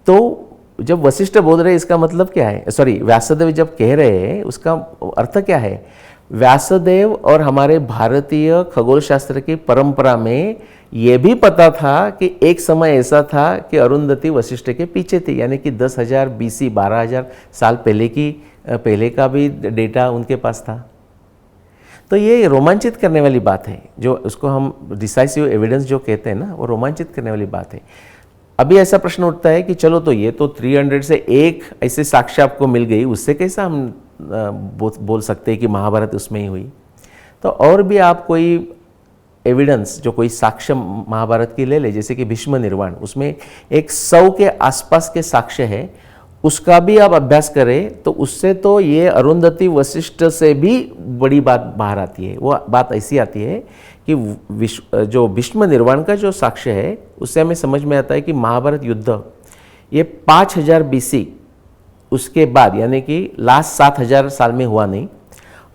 S1: तो जब वशिष्ठ बोल रहे हैं इसका मतलब क्या है, सॉरी व्यासदेव जब कह रहे हैं उसका अर्थ क्या है। व्यासदेव और हमारे भारतीय खगोल शास्त्र की परंपरा में ये भी पता था कि एक समय ऐसा था कि अरुंधति वशिष्ठ के पीछे थी, यानी कि 10,000 BC 12,000 साल पहले का भी डेटा उनके पास था। तो ये रोमांचित करने वाली बात है, जो उसको हम डिसाइसिव एविडेंस जो कहते हैं ना, वो रोमांचित करने वाली बात है। अभी ऐसा प्रश्न उठता है कि चलो तो ये तो 300 से एक ऐसे साक्ष्य आपको मिल गई, उससे कैसा हम बोल सकते हैं कि महाभारत उसमें ही हुई। तो और भी आप कोई एविडेंस जो कोई साक्ष्य महाभारत की ले ले, जैसे कि भीष्म निर्वाण, उसमें एक 100 के आसपास के साक्ष्य है, उसका भी आप अभ्यास करें तो उससे तो ये अरुंधति वशिष्ठ से भी बड़ी बात बाहर आती है। वो बात ऐसी आती है कि जो भीष्म निर्वाण का जो साक्ष्य है उससे हमें समझ में आता है कि महाभारत युद्ध ये 5,000 BC उसके बाद, यानी कि लास्ट 7,000 साल में हुआ नहीं,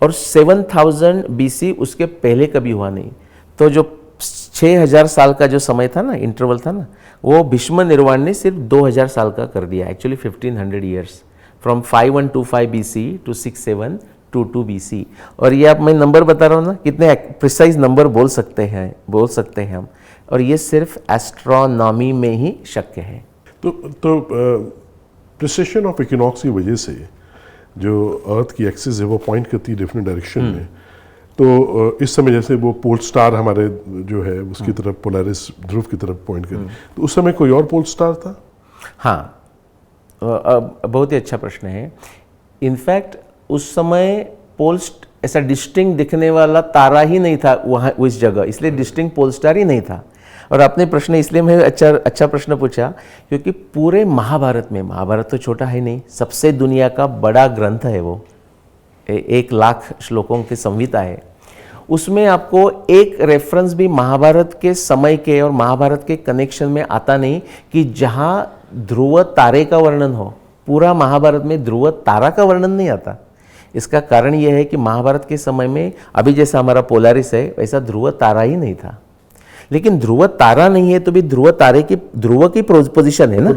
S1: और 7,000 BC उसके पहले कभी हुआ नहीं। तो जो 6,000 साल का जो समय था ना, इंटरवल था ना, वो भीष्म निर्वाण ने सिर्फ 2,000 साल का कर दिया। Actually 1500 years, from 5125 BC to 6722 BC। और ये आप मैं नंबर बता रहा हूँ ना, कितने प्रिसाइज नंबर बोल सकते हैं हम, और ये सिर्फ एस्ट्रोनॉमी में ही शक्य है।
S2: तो प्रिसिशन ऑफ इक्विनॉक्स की वजह से जो अर्थ की एक्सिस है वो पॉइंट करती है डिफरेंट डायरेक्शन में। तो इस समय जैसे वो पोल स्टार हमारे जो है उसकी तरफ, पोलरिस ध्रुव की तरफ पॉइंट कर, तो उस समय कोई और पोल स्टार था? हाँ,
S1: बहुत ही अच्छा प्रश्न है। इनफैक्ट उस समय पोल ऐसा डिस्टिंक्ट दिखने वाला तारा ही नहीं था वहाँ उस जगह, इसलिए डिस्टिंक्ट पोल स्टार ही नहीं था। और आपने प्रश्न इसलिए मैं अच्छा प्रश्न पूछा क्योंकि पूरे महाभारत में, महाभारत तो छोटा है नहीं, सबसे दुनिया का बड़ा ग्रंथ है वो, 1,00,000 श्लोकों की संहिता है। उसमें आपको एक रेफरेंस भी महाभारत के समय के और महाभारत के कनेक्शन में आता नहीं कि जहाँ ध्रुव तारे का वर्णन हो। पूरा महाभारत में ध्रुव तारा का वर्णन नहीं आता। इसका कारण यह है कि महाभारत के समय में अभी जैसा हमारा पोलारिस है वैसा ध्रुव तारा ही नहीं था। लेकिन ध्रुव तारा नहीं है तो भी ध्रुव तारे की, ध्रुव की पोजीशन है ना,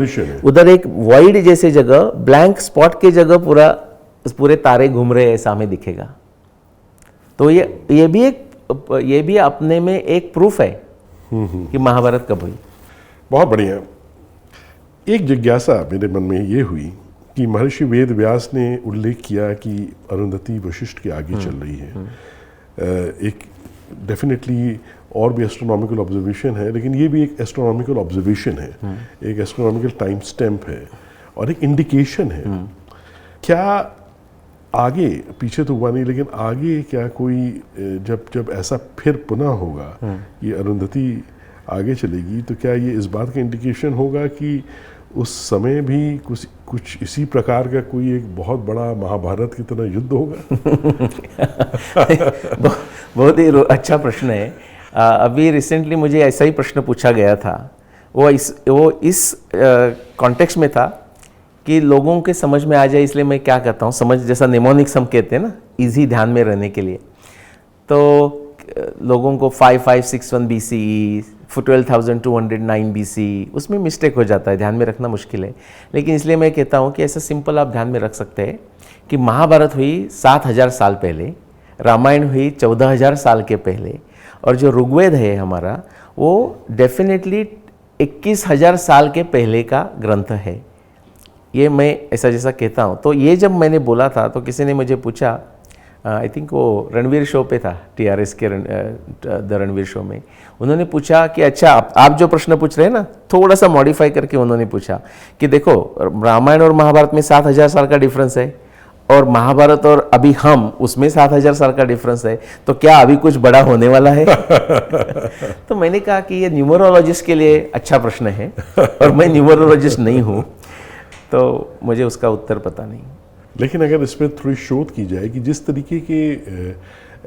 S1: उधर एक वॉइड जैसे जगह, ब्लैंक स्पॉट की जगह पूरे तारे घूम रहे ऐसा हमें दिखेगा। तो ये भी अपने में एक प्रूफ है कि महाभारत कब हुई।
S2: बहुत बढ़िया। एक जिज्ञासा मेरे मन में ये हुई कि महर्षि वेद व्यास ने उल्लेख किया कि अरुंधति वशिष्ठ के आगे चल रही है। एक डेफिनेटली और भी एस्ट्रोनॉमिकल ऑब्जर्वेशन है, लेकिन ये भी एक एस्ट्रोनॉमिकल ऑब्जर्वेशन है, एक एस्ट्रोनॉमिकल टाइम स्टैम्प है और एक इंडिकेशन है। क्या आगे पीछे तो हुआ नहीं, लेकिन आगे क्या कोई जब ऐसा फिर पुनः होगा, ये अरुंधति आगे चलेगी, तो क्या ये इस बात का इंडिकेशन होगा कि उस समय भी कुछ इसी प्रकार का कोई एक बहुत बड़ा महाभारत की तरह युद्ध होगा?
S1: बहुत ही अच्छा प्रश्न है। अभी रिसेंटली मुझे ऐसा ही प्रश्न पूछा गया था। वो इस कॉन्टेक्स्ट में था कि लोगों के समझ में आ जाए, इसलिए मैं क्या करता हूँ, समझ जैसा निमोनिक्स हम कहते हैं ना, इजी ध्यान में रहने के लिए। तो लोगों को 5561 BCE, 12,209 BCE, उसमें मिस्टेक हो जाता है, ध्यान में रखना मुश्किल है। लेकिन इसलिए मैं कहता हूँ कि ऐसा सिंपल आप ध्यान में रख सकते हैं कि महाभारत हुई 7,000 साल पहले, रामायण हुई 14,000 साल के पहले, और जो ऋग्वेद है हमारा वो डेफिनेटली 21,000 साल के पहले का ग्रंथ है। ये मैं ऐसा जैसा कहता हूँ। तो ये जब मैंने बोला था तो किसी ने मुझे पूछा, आई थिंक वो रणवीर शो पे था, TRS के द रणवीर शो में, उन्होंने पूछा कि अच्छा आप जो प्रश्न पूछ रहे हैं ना, थोड़ा सा मॉडिफाई करके उन्होंने पूछा कि देखो रामायण और महाभारत में 7,000 साल का डिफरेंस है, और महाभारत और अभी हम उसमें 7,000 साल का डिफरेंस है, तो क्या अभी कुछ बड़ा होने वाला है? तो मैंने कहा कि ये न्यूमरोलॉजिस्ट के लिए अच्छा प्रश्न है, और मैं न्यूमरोलॉजिस्ट नहीं हूँ, तो मुझे उसका उत्तर पता नहीं।
S2: लेकिन अगर इस पर थोड़ी शोध की जाए कि जिस तरीके के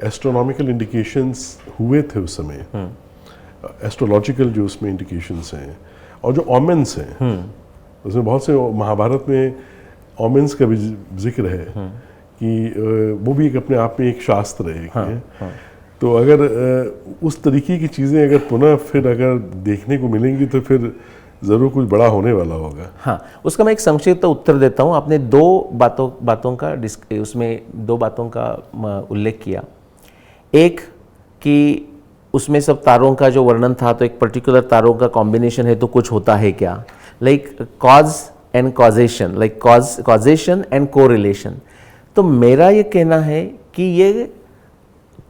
S2: एस्ट्रोनॉमिकल इंडिकेशंस हुए थे उस समय, एस्ट्रोलॉजिकल जो उसमें इंडिकेशंस हैं और जो ओमेंस हैं, उसमें बहुत से महाभारत में ओमेंस का भी जिक्र है कि वो भी एक अपने आप में एक शास्त्र है। तो अगर उस तरीके की चीज़ें अगर पुनः फिर अगर देखने को मिलेंगी तो फिर ज़रूर कुछ बड़ा होने वाला होगा।
S1: हाँ, उसका मैं एक संक्षिप्त उत्तर देता हूँ। आपने दो बातों का उसमें 2 बातों का उल्लेख किया। एक कि उसमें सब तारों का जो वर्णन था, तो एक पर्टिकुलर तारों का कॉम्बिनेशन है तो कुछ होता है क्या, like cause and causation, like causation and correlation. तो मेरा ये कहना है कि ये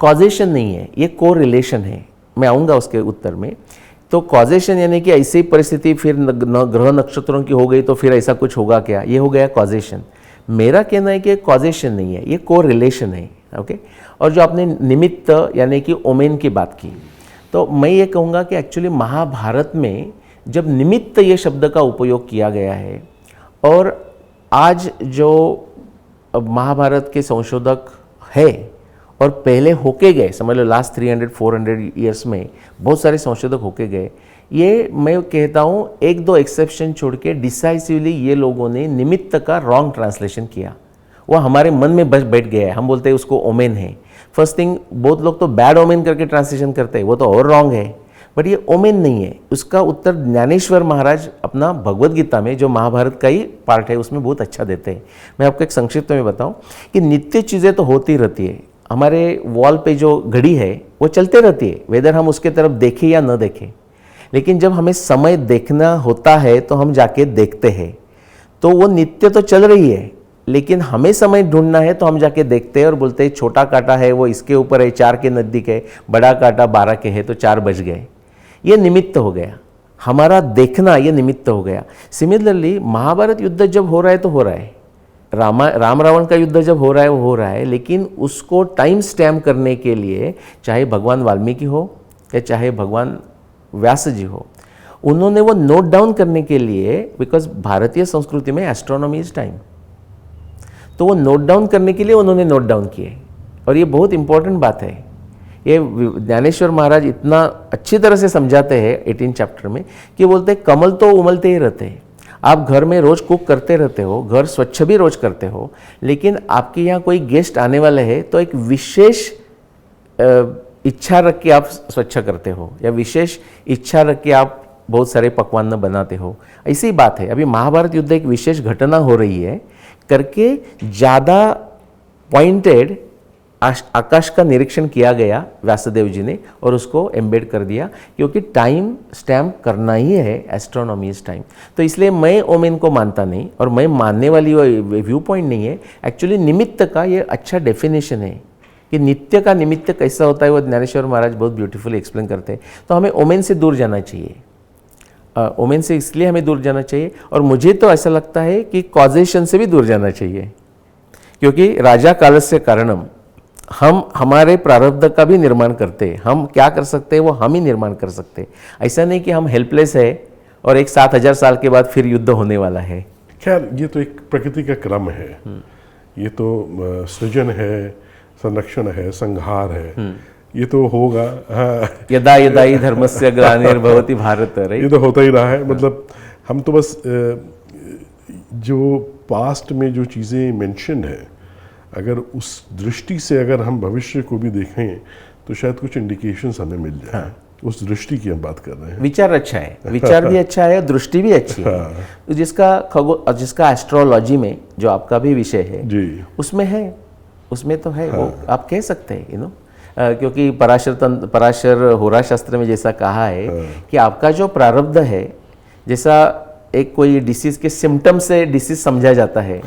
S1: कॉजेशन नहीं है, ये कोरिलेशन है। मैं आऊँगा उसके उत्तर में। तो कॉजेशन यानी कि ऐसी परिस्थिति फिर ग्रह नक्षत्रों की हो गई तो फिर ऐसा कुछ होगा क्या, ये हो गया कॉजेशन। मेरा कहना है कि कॉजेशन नहीं है, ये कोरिलेशन है। ओके। और जो आपने निमित्त यानी कि ओमेन की बात की, तो मैं ये कहूँगा कि एक्चुअली महाभारत में जब निमित्त ये शब्द का उपयोग किया गया है, और आज जो महाभारत के संशोधक है और पहले होके गए, समझ लो लास्ट 300-400 ईयर्स में बहुत सारे संशोधक होके गए, ये मैं कहता हूँ 1-2 एक्सेप्शन छोड़ के डिसाइसिवली ये लोगों ने निमित्त का रॉन्ग ट्रांसलेशन किया। वो हमारे मन में बस बैठ गया है, हम बोलते हैं उसको ओमेन है। फर्स्ट थिंग, बहुत लोग तो बैड ओमेन करके ट्रांसलेशन करते हैं, वो तो और रॉन्ग है, बट ये ओमेन नहीं है। उसका उत्तर ज्ञानेश्वर महाराज अपना भगवद गीता में, जो महाभारत का ही पार्ट है, उसमें बहुत अच्छा देते हैं। मैं आपको एक संक्षिप्त में बताऊँ कि नित्य चीज़ें तो होती रहती है। हमारे वॉल पे जो घड़ी है वो चलते रहती है, वेदर हम उसके तरफ देखें या न देखें। लेकिन जब हमें समय देखना होता है तो हम जाके देखते हैं। तो वो नित्य तो चल रही है, लेकिन हमें समय ढूंढना है तो हम जाके देखते हैं और बोलते हैं छोटा कांटा है वो इसके ऊपर है, 4 के नज़दीक है, बड़ा कांटा 12 के है तो 4 बज गए। ये निमित्त हो गया, हमारा देखना ये निमित्त हो गया। सिमिलरली महाभारत युद्ध जब हो रहा है तो हो रहा है, राम रावण का युद्ध जब हो रहा है वो हो रहा है, लेकिन उसको टाइम स्टैम्प करने के लिए चाहे भगवान वाल्मीकि हो या चाहे भगवान व्यास जी हो, उन्होंने वो नोट डाउन करने के लिए, बिकॉज भारतीय संस्कृति में एस्ट्रोनॉमी इज टाइम, तो वो नोट डाउन करने के लिए उन्होंने नोट डाउन किए। और ये बहुत इंपॉर्टेंट बात है। ये ज्ञानेश्वर महाराज इतना अच्छी तरह से समझाते हैं 18 चैप्टर में कि बोलते हैं कमल तो उमलते ही रहते हैं। आप घर में रोज कुक करते रहते हो, घर स्वच्छ भी रोज करते हो, लेकिन आपके यहाँ कोई गेस्ट आने वाले है तो एक विशेष इच्छा रख के आप स्वच्छ करते हो, या विशेष इच्छा रख के आप बहुत सारे पकवान बनाते हो। ऐसी बात है। अभी महाभारत युद्ध एक विशेष घटना हो रही है करके ज़्यादा पॉइंटेड आकाश का निरीक्षण किया गया व्यासदेव जी ने, और उसको एम्बेड कर दिया, क्योंकि टाइम स्टैम्प करना ही है, एस्ट्रोनॉमी इज टाइम। तो इसलिए मैं ओमेन को मानता नहीं, और मैं मानने वाली व्यू पॉइंट नहीं है। एक्चुअली निमित्त का ये अच्छा डेफिनेशन है कि नित्य का निमित्त कैसा होता है, वो ज्ञानेश्वर महाराज बहुत ब्यूटीफुली एक्सप्लेन करते हैं। तो हमें ओमेन से दूर जाना चाहिए। ओमेन से इसलिए हमें दूर जाना चाहिए, और मुझे तो ऐसा लगता है कि कॉजेशन से भी दूर जाना चाहिए, क्योंकि राजा कालस्य कारणम, हम हमारे प्रारब्ध का भी निर्माण करते हैं। हम क्या कर सकते हैं वो हम ही निर्माण कर सकते हैं। ऐसा नहीं कि हम हेल्पलेस है और एक 7000 साल के बाद फिर युद्ध होने वाला है।
S2: खैर ये तो एक प्रकृति का क्रम है, ये तो सृजन है, संरक्षण है, संहार है, ये तो होगा। हाँ,
S1: यदा यदा ही धर्मस्य ग्लानिर्भवति भारत, राइट,
S2: ये तो होता ही रहा है। मतलब हम तो बस जो पास्ट में जो चीज़ें मेंशन है, अगर उस दृष्टि से अगर हम भविष्य को भी देखें तो शायद कुछ इंडिकेशंस हमें मिल जाए। हाँ। उस दृष्टि की हम बात कर रहे हैं।
S1: विचार अच्छा है, विचार भी अच्छा है, दृष्टि भी अच्छी है। तो जिसका एस्ट्रोलॉजी में जो आपका भी विषय है जी, उसमें है, उसमें तो है। हाँ। वो आप कह सकते हैं, यू नो, क्योंकि पराशर होरा शास्त्र में जैसा कहा है कि आपका जो प्रारब्ध है, जैसा एक कोई डिसीज के सिम्टम से डिसीज समझा जाता है,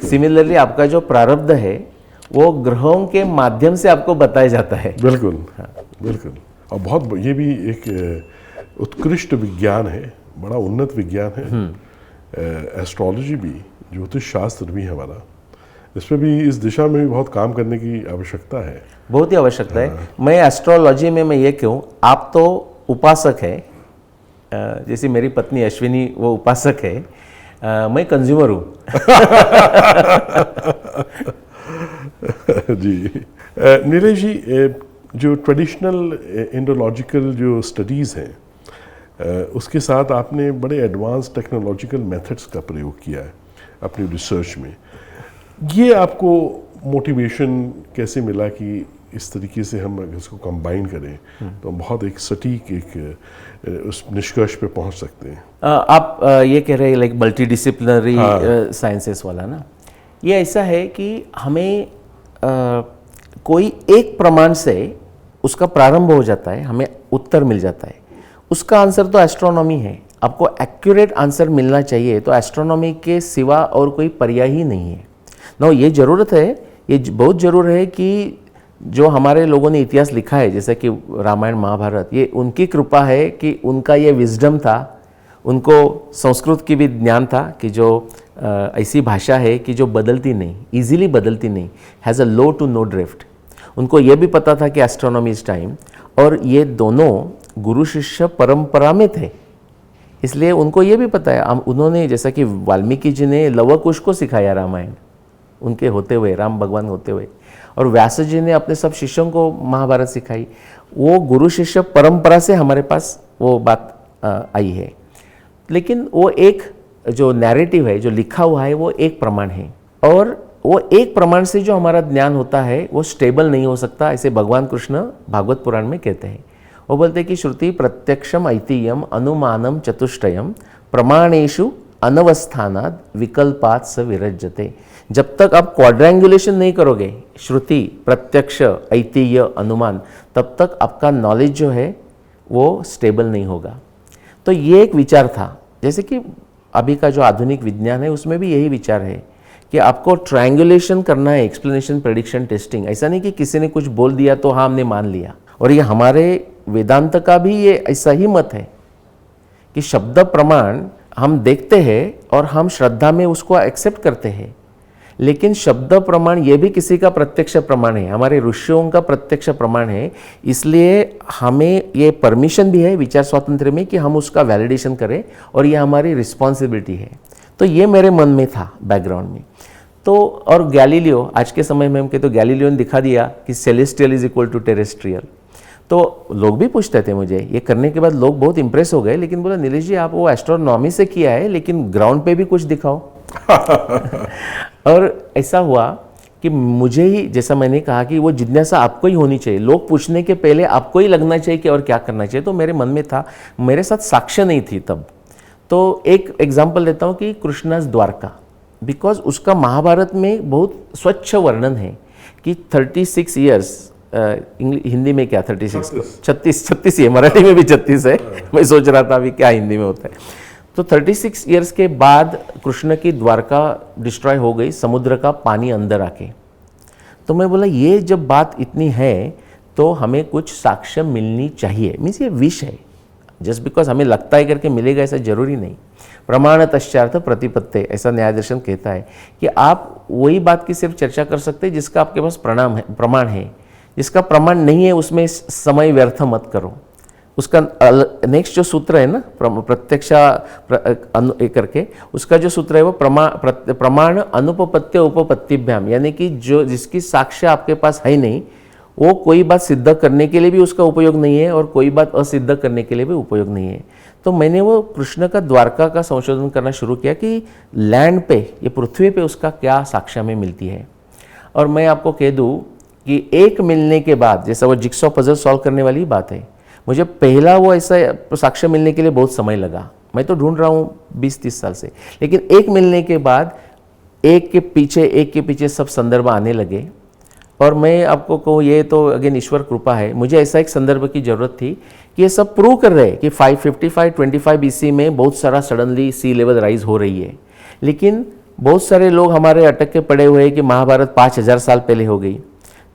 S1: सिमिलरली आपका जो प्रारब्ध है वो ग्रहों के माध्यम से आपको बताया जाता है।
S2: बिल्कुल। हाँ। बिल्कुल। और बहुत ये भी एक उत्कृष्ट विज्ञान है, बड़ा उन्नत विज्ञान है। एस्ट्रोलॉजी भी, ज्योतिष शास्त्र भी हमारा, इस पर भी, इस दिशा में भी बहुत काम करने की आवश्यकता है। बहुत ही आवश्यकता है। मैं एस्ट्रोलॉजी में मैं ये कहूँ, आप तो उपासक है, जैसे मेरी पत्नी अश्विनी वो उपासक है, मैं कंज्यूमर हूँ। जी नीलेश जी, जो ट्रेडिशनल इंडोलॉजिकल जो स्टडीज़ हैं, उसके साथ आपने बड़े एडवांस टेक्नोलॉजिकल मेथड्स का प्रयोग किया है अपनी रिसर्च में। ये आपको मोटिवेशन कैसे मिला कि इस तरीके से हम इसको कंबाइन करें तो बहुत एक सटीक एक उस निष्कर्ष पे पहुंच सकते हैं?
S1: आप ये कह रहे हैं लाइक मल्टी डिसिप्लिनरी साइंसेस वाला ना, ये ऐसा है कि हमें कोई एक प्रमाण से उसका प्रारंभ हो जाता है, हमें उत्तर मिल जाता है। उसका आंसर तो एस्ट्रोनॉमी है। आपको एक्यूरेट आंसर मिलना चाहिए तो एस्ट्रोनॉमी के सिवा और कोई पर्याय ही नहीं है। ना ये ज़रूरत है, ये बहुत ज़रूर है कि जो हमारे लोगों ने इतिहास लिखा है, जैसे कि रामायण महाभारत, ये उनकी कृपा है कि उनका ये विजडम था, उनको संस्कृत की भी ज्ञान था कि जो ऐसी भाषा है कि जो बदलती नहीं, इजीली बदलती नहीं, has a low to no drift. उनको ये भी पता था कि एस्ट्रोनॉमी इज टाइम, और ये दोनों गुरु शिष्य परंपरा में थे, इसलिए उनको ये भी पता है। उन्होंने, जैसा कि वाल्मीकि जी ने लव कुश को सिखाया रामायण उनके होते हुए, राम भगवान होते हुए, और व्यास जी ने अपने सब शिष्यों को महाभारत सिखाई। वो गुरु शिष्य परंपरा से हमारे पास वो बात आई है। लेकिन वो एक जो नैरेटिव है, जो लिखा हुआ है, वो एक प्रमाण है, और वो एक प्रमाण से जो हमारा ज्ञान होता है वो स्टेबल नहीं हो सकता। ऐसे भगवान कृष्ण भागवत पुराण में कहते हैं। वो बोलते हैं कि श्रुति प्रत्यक्षम ऐतिह्यम अनुमानम चतुष्टयम प्रमाणेषु अनवस्थानाद विकल्पात स विरज्यते। जब तक आप क्वाड्रेंगुलेशन नहीं करोगे, श्रुति प्रत्यक्ष ऐतिह्य अनुमान, तब तक आपका नॉलेज जो है वो स्टेबल नहीं होगा। तो ये एक विचार था। जैसे कि अभी का जो आधुनिक विज्ञान है उसमें भी यही विचार है कि आपको ट्रायंगुलेशन करना है, एक्सप्लेनेशन, प्रेडिक्शन, टेस्टिंग। ऐसा नहीं कि किसी ने कुछ बोल दिया तो हाँ हमने मान लिया। और ये हमारे वेदांत का भी ये ऐसा ही मत है कि शब्द प्रमाण हम देखते हैं और हम श्रद्धा में उसको एक्सेप्ट करते हैं, लेकिन शब्द प्रमाण ये भी किसी का प्रत्यक्ष प्रमाण है, हमारे ऋषियों का प्रत्यक्ष प्रमाण है। इसलिए हमें ये परमिशन भी है विचार स्वातंत्र्य में कि हम उसका वैलिडेशन करें, और ये हमारी रिस्पॉन्सिबिलिटी है। तो ये मेरे मन में था बैकग्राउंड में। तो और गैलीलियो, आज के समय में हम कहते तो गैलीलियो ने दिखा दिया कि celestial is equal to terrestrial. तो लोग भी पूछते थे मुझे, ये करने के बाद लोग बहुत इंप्रेस हो गए, लेकिन बोला नीलेश जी आप वो एस्ट्रोनॉमी से किया है, लेकिन ग्राउंड पे भी कुछ दिखाओ। और ऐसा हुआ कि मुझे ही, जैसा मैंने कहा कि वो जिज्ञासा आपको ही होनी चाहिए, लोग पूछने के पहले आपको ही लगना चाहिए कि और क्या करना चाहिए। तो मेरे मन में था, मेरे साथ साक्ष्य नहीं थी तब। तो एक एग्जाम्पल देता हूँ कि कृष्णास द्वारका, बिकॉज उसका महाभारत में बहुत स्वच्छ वर्णन है कि 36 ईयर्स, हिंदी में क्या 36 ही है, मराठी में भी 36 है। मैं सोच रहा था अभी क्या हिंदी में होता है। तो 36 ईयर्स के बाद कृष्ण की द्वारका डिस्ट्रॉय हो गई, समुद्र का पानी अंदर आके। तो मैं बोला ये जब बात इतनी है तो हमें कुछ साक्ष्य मिलनी चाहिए। मीन्स ये विश है, जस्ट बिकॉज हमें लगता है करके मिलेगा ऐसा जरूरी नहीं। प्रमाणतश्चार्थ प्रतिपत्ति, ऐसा न्याय दर्शन कहता है कि आप वही बात की सिर्फ चर्चा कर सकते हैं जिसका आपके पास प्रमाण है। जिसका प्रमाण नहीं है उसमें समय व्यर्थ मत करो। उसका नेक्स्ट जो सूत्र है ना करके, उसका जो सूत्र है वो प्रमाण अनुपपत्ति उपपत्तिभ्याम, यानी कि जो जिसकी साक्ष्य आपके पास है नहीं वो कोई बात सिद्ध करने के लिए भी उसका उपयोग नहीं है और कोई बात असिद्ध करने के लिए भी उपयोग नहीं है। तो मैंने वो कृष्ण का द्वारका का संशोधन करना शुरू किया कि लैंड पे, ये पृथ्वी पे उसका क्या साक्ष्य हमें मिलती है। और मैं आपको कह दूँ कि एक मिलने के बाद, जैसा वो जिक्सॉ पजल सॉल्व करने वाली बात है, मुझे पहला वो ऐसा साक्ष्य मिलने के लिए बहुत समय लगा। मैं तो ढूंढ रहा हूँ 20-30 साल से, लेकिन एक मिलने के बाद एक के पीछे सब संदर्भ आने लगे। और मैं आपको कहूँ, ये तो अगेन ईश्वर कृपा है, मुझे ऐसा एक संदर्भ की ज़रूरत थी कि ये सब प्रूव कर रहे हैं कि 555-25 BC में बहुत सारा सडनली सी लेवल राइज हो रही है। लेकिन बहुत सारे लोग हमारे अटक के पड़े हुए हैं कि महाभारत 5000 साल पहले हो गई।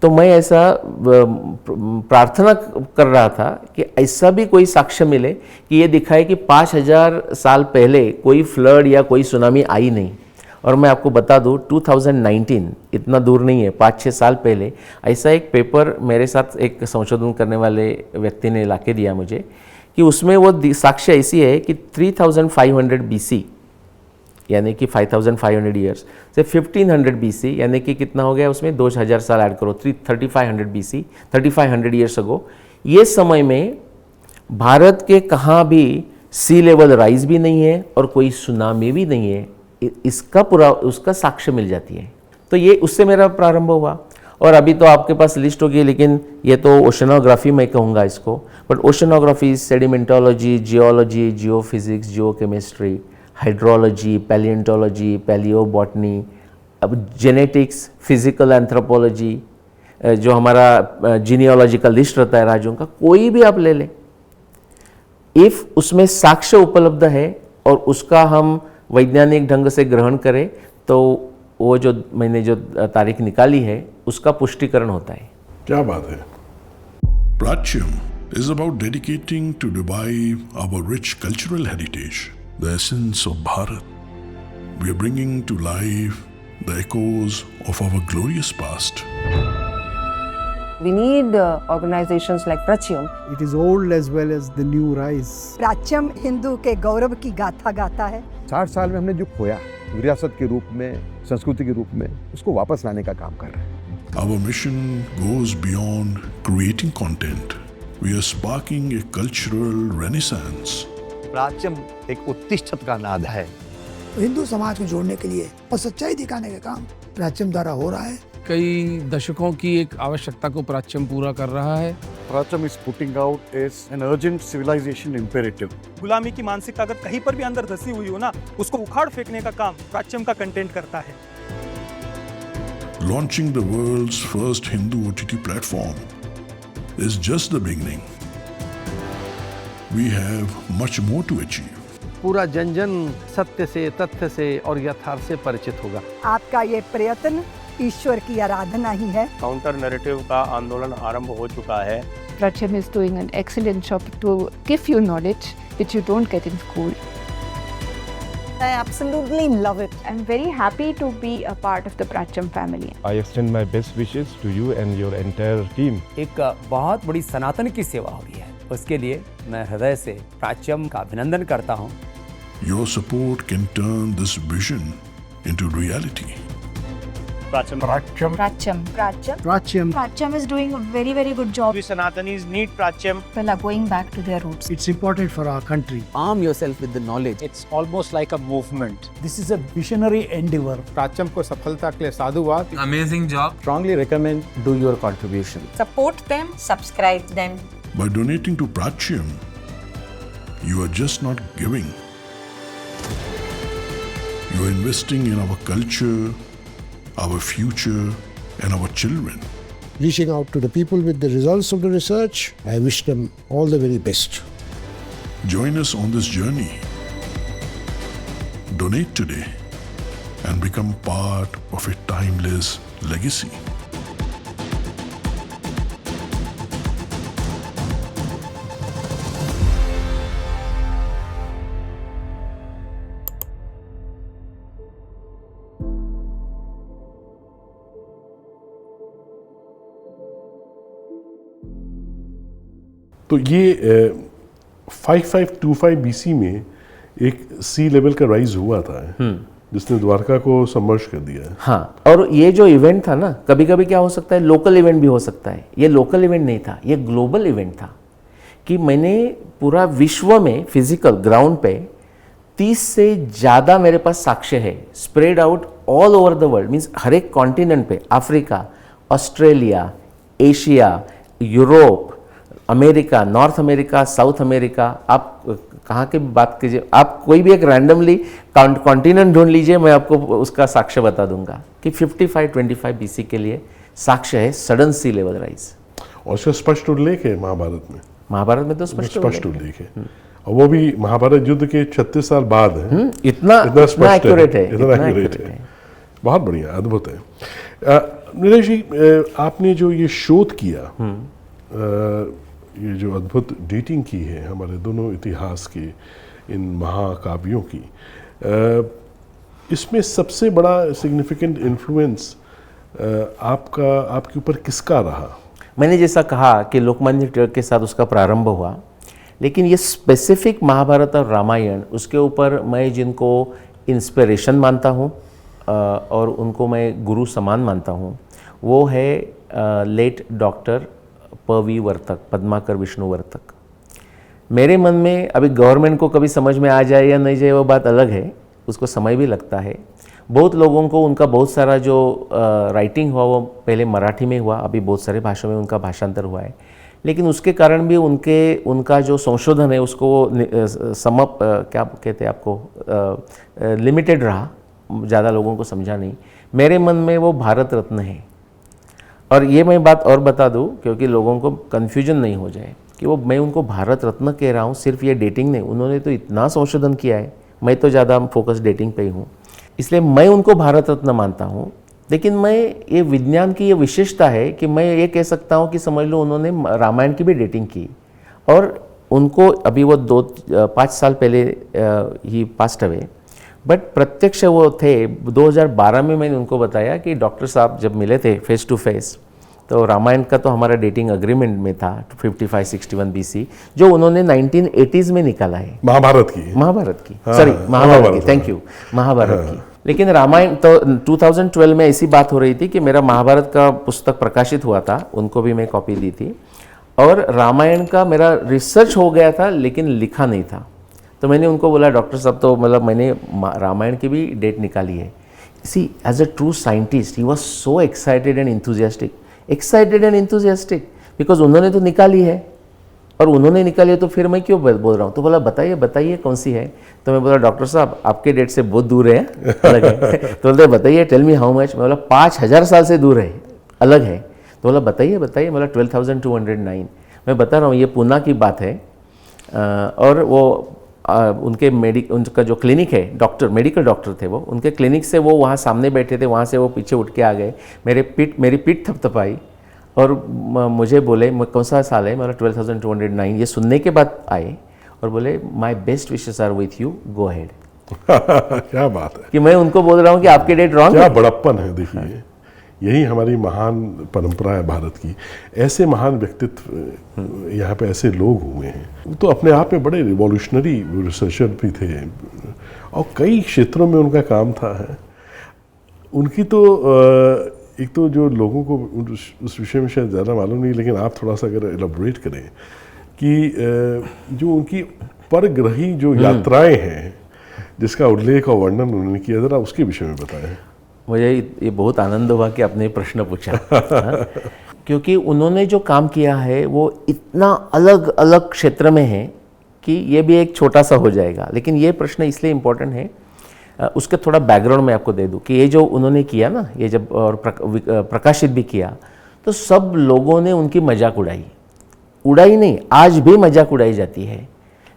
S1: तो मैं ऐसा प्रार्थना कर रहा था कि ऐसा भी कोई साक्ष्य मिले कि ये दिखाए कि 5000 साल पहले कोई फ्लड या कोई सुनामी आई नहीं। और मैं आपको बता दूं 2019, इतना दूर नहीं है, 5-6 साल पहले ऐसा एक पेपर मेरे साथ एक संशोधन करने वाले व्यक्ति ने लाके दिया मुझे कि उसमें वो साक्ष्य ऐसी है कि 3500 BC यानी कि 5500 ईयर्स से 1500 BC यानी कि कितना हो गया, उसमें 2000 साल ऐड करो, 3500 BC, 3500 ईयर्स अगो, ये समय में भारत के कहाँ भी सी लेवल राइज भी नहीं है और कोई सुनामी भी नहीं है। इसका पूरा उसका साक्ष्य मिल जाती है। तो ये उससे मेरा प्रारंभ हुआ। और अभी तो आपके पास लिस्ट होगी, लेकिन ये तो ओशनोग्राफी मैं कहूँगा इसको, but oceanography, sedimentology, geology, geophysics, geochemistry, hydrology, palaeontology, palaeobotany, अब जेनेटिक्स, फिजिकल एंथ्रोपोलॉजी, जो हमारा जीनियोलॉजिकल लिस्ट रहता है राज्यों का, कोई भी आप ले लें, इफ़ उसमें साक्ष्य उपलब्ध है और उसका हम वैज्ञानिक ढंग से ग्रहण करें तो वो जो मैंने जो तारीख निकाली है उसका पुष्टिकरण होता है।
S2: क्या बात है।
S3: Pratyam is about dedicating to revive our rich cultural heritage, the essence of Bharat. We are bringing to life the echoes of our glorious past.
S4: We need organizations like Pratyam.
S5: It is old as well as the new rise.
S6: प्राच्यम Hindu के गौरव की गाथा गाता है।
S7: 60 साल में हमने जो खोया विरासत के रूप में, संस्कृति के रूप में, उसको वापस लाने का काम कर रहे हैं।
S3: Our mission goes beyond creating content. We are sparking a cultural renaissance.
S11: प्राच्यम एक उत्तिष्ठत का नाद है।
S9: हिंदू समाज को जोड़ने के लिए और सच्चाई दिखाने का काम प्राच्यम द्वारा हो रहा है।
S10: कई दशकों की एक आवश्यकता को प्राच्यम पूरा कर रहा है।
S11: प्राच्यम is putting out as an urgent civilization imperative.
S12: गुलामी की मानसिकता अगर कहीं पर भी अंदर धसी हुई हो ना, उसको उखाड़ फेंकने का काम प्राच्यम का कंटेंट करता है।
S3: Launching the world's first Hindu OTT platform is just the beginning. We have much more to achieve.
S8: पूरा जन जन सत्य से, तथ्य से और यथार्थ से परिचित होगा।
S6: आपका ये प्रयत्न ईश्वर की आराधना ही है।
S13: काउंटर नैरेटिव का आंदोलन आरंभ हो चुका है।
S14: Pratyam is doing an excellent job to give you knowledge which you don't get in school.
S6: I absolutely love it.
S14: I'm very happy to be a part of the Pratyam family.
S15: I extend my best wishes to you and your entire team.
S16: एक बहुत बड़ी सनातन की सेवा हो रही है, उसके लिए मैं हृदय से प्राच्यम का अभिनंदन करता हूँ।
S3: Your support can turn this vision into reality.
S13: Pratyam.
S5: Pratyam
S6: is doing a very good job.
S13: We Sanatanis need Pratyam.
S6: People are going back to their roots.
S5: It's important for our country.
S16: Arm yourself with the knowledge.
S13: It's almost like a movement.
S5: This is a visionary endeavor.
S11: प्राच्यम को सफलता के लिए साधुवाद।
S10: Amazing job.
S11: Strongly recommend
S1: Do your contribution.
S6: Support them, subscribe them.
S3: By donating to Pratyam, you are just not giving. You are investing in our culture, our future, and our children.
S9: Reaching out to the people with the results of the research, I wish them all the very best.
S3: Join us on this journey. Donate today and become part of a timeless legacy.
S2: तो ये 5525 BC में एक सी लेवल का राइज हुआ था जिसने द्वारका को सबमर्ज कर दिया।
S1: हाँ, और ये जो इवेंट था ना, कभी कभी क्या हो सकता है, लोकल इवेंट भी हो सकता है। ये लोकल इवेंट नहीं था, ये ग्लोबल इवेंट था कि मैंने पूरा विश्व में फिजिकल ग्राउंड पे 30 से ज़्यादा मेरे पास साक्ष्य है, spread out all over the world, means हर एक कॉन्टिनेंट पे, Africa, Australia, Asia, Europe, America, North America, South America, आप कहाँ की बात कीजिए, आप कोई भी एक रैंडमली कॉन्टिनेंट ढूंढ लीजिए, मैं आपको उसका साक्ष्य बता दूंगा कि 5525 BC के लिए साक्ष्य है सडन सी लेवल राइज।
S2: और उसका स्पष्ट उल्लेख है महाभारत में।
S1: महाभारत में तो स्पष्ट
S2: उल्लेख है, और वो भी महाभारत युद्ध के 36 साल बाद है।
S1: इतना एक्यूरेट है,
S2: इतना एक्यूरेट है। बहुत बढ़िया, अद्भुत है। नीरज जी, आपने जो ये शोध किया, ये जो अद्भुत डेटिंग की है हमारे दोनों इतिहास के इन महाकाव्यों की, इसमें सबसे बड़ा सिग्निफिकेंट इन्फ्लुएंस आपके ऊपर किसका रहा?
S1: मैंने जैसा कहा कि लोकमान्य तिलक के साथ उसका प्रारंभ हुआ, लेकिन ये स्पेसिफिक महाभारत और रामायण, उसके ऊपर मैं जिनको इंस्पिरेशन मानता हूँ और उनको मैं गुरु समान मानता हूँ, वो है लेट डॉक्टर पवी वर्तक, पद्माकर विष्णु वर्तक। मेरे मन में अभी गवर्नमेंट को कभी समझ में आ जाए या नहीं जाए वो बात अलग है, उसको समय भी लगता है। बहुत लोगों को उनका बहुत सारा जो राइटिंग हुआ वो पहले मराठी में हुआ, अभी बहुत सारे भाषाओं में उनका भाषांतर हुआ है, लेकिन उसके कारण भी उनका जो संशोधन है उसको क्या कहते हैं आपको, लिमिटेड रहा, ज़्यादा लोगों को समझा नहीं। मेरे मन में वो भारत रत्न है। और ये मैं बात और बता दूं क्योंकि लोगों को कन्फ्यूजन नहीं हो जाए कि वो मैं उनको भारत रत्न कह रहा हूँ, सिर्फ ये डेटिंग नहीं, उन्होंने तो इतना संशोधन किया है, मैं तो ज़्यादा फोकस डेटिंग पे ही हूँ, इसलिए मैं उनको भारत रत्न मानता हूँ। लेकिन मैं ये विज्ञान की ये विशेषता है कि मैं ये कह सकता हूँ कि समझ लो उन्होंने रामायण की भी डेटिंग की, और उनको अभी वो 5 साल पहले ही पास्ट अवे, बट प्रत्यक्ष वो थे। 2012 में मैंने उनको बताया कि डॉक्टर साहब जब मिले थे फेस टू फेस, तो रामायण का तो हमारा डेटिंग अग्रीमेंट में था 5561 BC, जो उन्होंने 1980s में निकाला है। महाभारत की सॉरी महाभारत की, थैंक यू, महाभारत की। लेकिन रामायण तो 2012 में ऐसी बात हो रही थी कि मेरा महाभारत का पुस्तक प्रकाशित हुआ था, उनको भी मैं कॉपी दी थी, और रामायण का मेरा रिसर्च हो गया था लेकिन लिखा नहीं था। तो मैंने उनको बोला डॉक्टर साहब, तो मतलब मैंने रामायण की भी डेट निकाली है। See as a true scientist he was so excited and enthusiastic because उन्होंने तो निकाली है, और उन्होंने निकाली है तो फिर मैं क्यों बोल रहा हूँ। तो बोला बताइए कौन सी है। तो मैं बोला डॉक्टर साहब आपके डेट से बहुत दूर है, अलग है। तो बोलते बताइए, टेल मी हाउ मच। मैं बोला 5000 साल से दूर है, अलग है। तो बोला बताइए। बोला 12,209। मैं बता रहा हूँ, ये पूना की बात है। और वो उनका जो क्लिनिक है, मेडिकल डॉक्टर थे वो, उनके क्लिनिक से वो वहाँ सामने बैठे थे, वहाँ से वो पीछे उठ के आ गए, मेरी पीठ थपथपाई और मुझे बोले कौन सा साल है। मेरा 12,209। ये सुनने के बाद आए और बोले my best wishes are with you, go ahead.
S2: क्या बात है
S1: कि मैं उनको बोल रहा हूँ कि आपके डेट रॉन्ग है।
S2: क्या बड़प्पन है, देखिए यही हमारी महान परंपरा है भारत की। ऐसे महान व्यक्तित्व यहाँ पे ऐसे लोग हुए हैं, तो अपने आप में बड़े रिवॉल्यूशनरी रिसर्चर भी थे और कई क्षेत्रों में उनका काम था है। उनकी तो एक तो जो लोगों को उस विषय में शायद ज़्यादा मालूम नहीं, लेकिन आप थोड़ा सा अगर एलाबोरेट करें कि जो उनकी परग्रही जो यात्राएं हैं जिसका उल्लेख और वर्णन उन्होंने किया, ज़रा उसके विषय में बताएं।
S1: मुझे ये बहुत आनंद हुआ कि आपने प्रश्न पूछा। क्योंकि उन्होंने जो काम किया है वो इतना अलग अलग क्षेत्र में है कि ये भी एक छोटा सा हो जाएगा। लेकिन ये प्रश्न इसलिए इम्पोर्टेंट है, उसका थोड़ा बैकग्राउंड मैं आपको दे दूं कि ये जो उन्होंने किया ना, ये जब और प्रकाशित भी किया, तो सब लोगों ने उनकी मजाक उड़ाई नहीं, आज भी मजाक उड़ाई जाती है।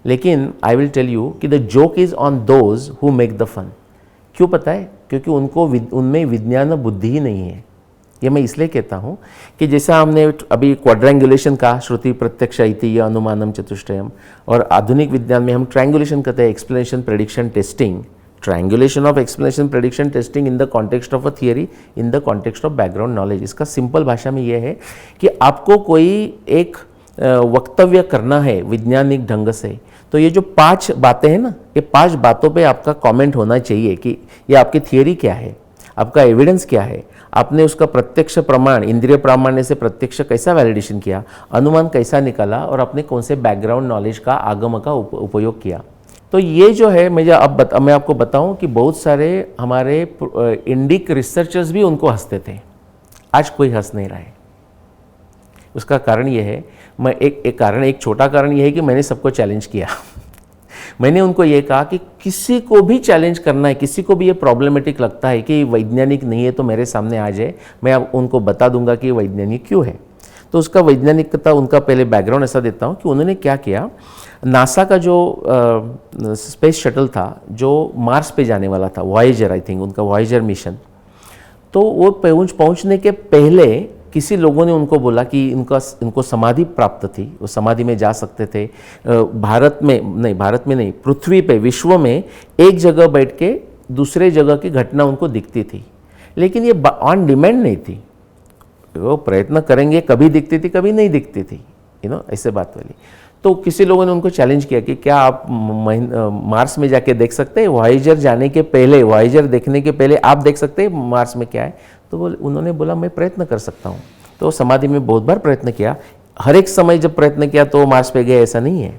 S1: लेकिन आई विल टेल यू कि the joke is on those who make the fun. क्यों पता है? क्योंकि उनमें विज्ञान बुद्धि ही नहीं है। ये मैं इसलिए कहता हूँ कि जैसा हमने अभी क्वाड्रेंगुलेशन का, श्रुति प्रत्यक्ष इति या अनुमानम चतुष्टयम, और आधुनिक विज्ञान में हम ट्रायंगुलेशन कहते हैं, explanation prediction testing, triangulation of explanation prediction testing in the context of a theory in the context of background knowledge। इसका सिंपल भाषा में ये है कि आपको कोई एक वक्तव्य करना है वैज्ञानिक ढंग से, तो ये जो 5 बातें हैं ना, ये 5 बातों पे आपका कमेंट होना चाहिए कि ये आपकी थियरी क्या है, आपका एविडेंस क्या है, आपने उसका प्रत्यक्ष प्रमाण, इंद्रिय प्रामाण्य से प्रत्यक्ष कैसा वैलिडेशन किया, अनुमान कैसा निकाला, और आपने कौन से बैकग्राउंड नॉलेज का आगम का उपयोग किया। तो ये जो है मैं आपको बताऊं कि बहुत सारे हमारे इंडिक रिसर्चर्स भी उनको हंसते थे, आज कोई हंस नहीं रहा है। उसका कारण ये है, मैं एक छोटा कारण ये है कि मैंने सबको चैलेंज किया। मैंने उनको ये कहा कि किसी को भी चैलेंज करना है, किसी को भी ये प्रॉब्लमेटिक लगता है कि वैज्ञानिक नहीं है तो मेरे सामने आ जाए, मैं अब उनको बता दूंगा कि ये वैज्ञानिक क्यों है। तो उसका वैज्ञानिकता, उनका पहले बैकग्राउंड ऐसा देता हूँ कि उन्होंने क्या किया। नासा का जो स्पेस शटल था जो मार्स पे जाने वाला था, वॉयेजर, आई थिंक उनका वॉयेजर मिशन, तो वो पहुंचने के पहले किसी लोगों ने उनको बोला कि इनको समाधि प्राप्त थी, वो समाधि में जा सकते थे। भारत में नहीं, पृथ्वी पे, विश्व में एक जगह बैठ के दूसरे जगह की घटना उनको दिखती थी, लेकिन ये ऑन डिमांड नहीं थी। वो प्रयत्न करेंगे, कभी दिखती थी कभी नहीं दिखती थी, ऐसे बात वाली। तो किसी लोगों ने उनको चैलेंज किया कि क्या आप मार्स में जाके देख सकते हैं, वॉयेजर जाने के पहले, वॉयेजर देखने के पहले आप देख सकते हैं मार्स में क्या है। तो उन्होंने बोला मैं प्रयत्न कर सकता हूँ। तो समाधि में बहुत बार प्रयत्न किया, हर एक समय जब प्रयत्न किया तो मार्स पे गए ऐसा नहीं है।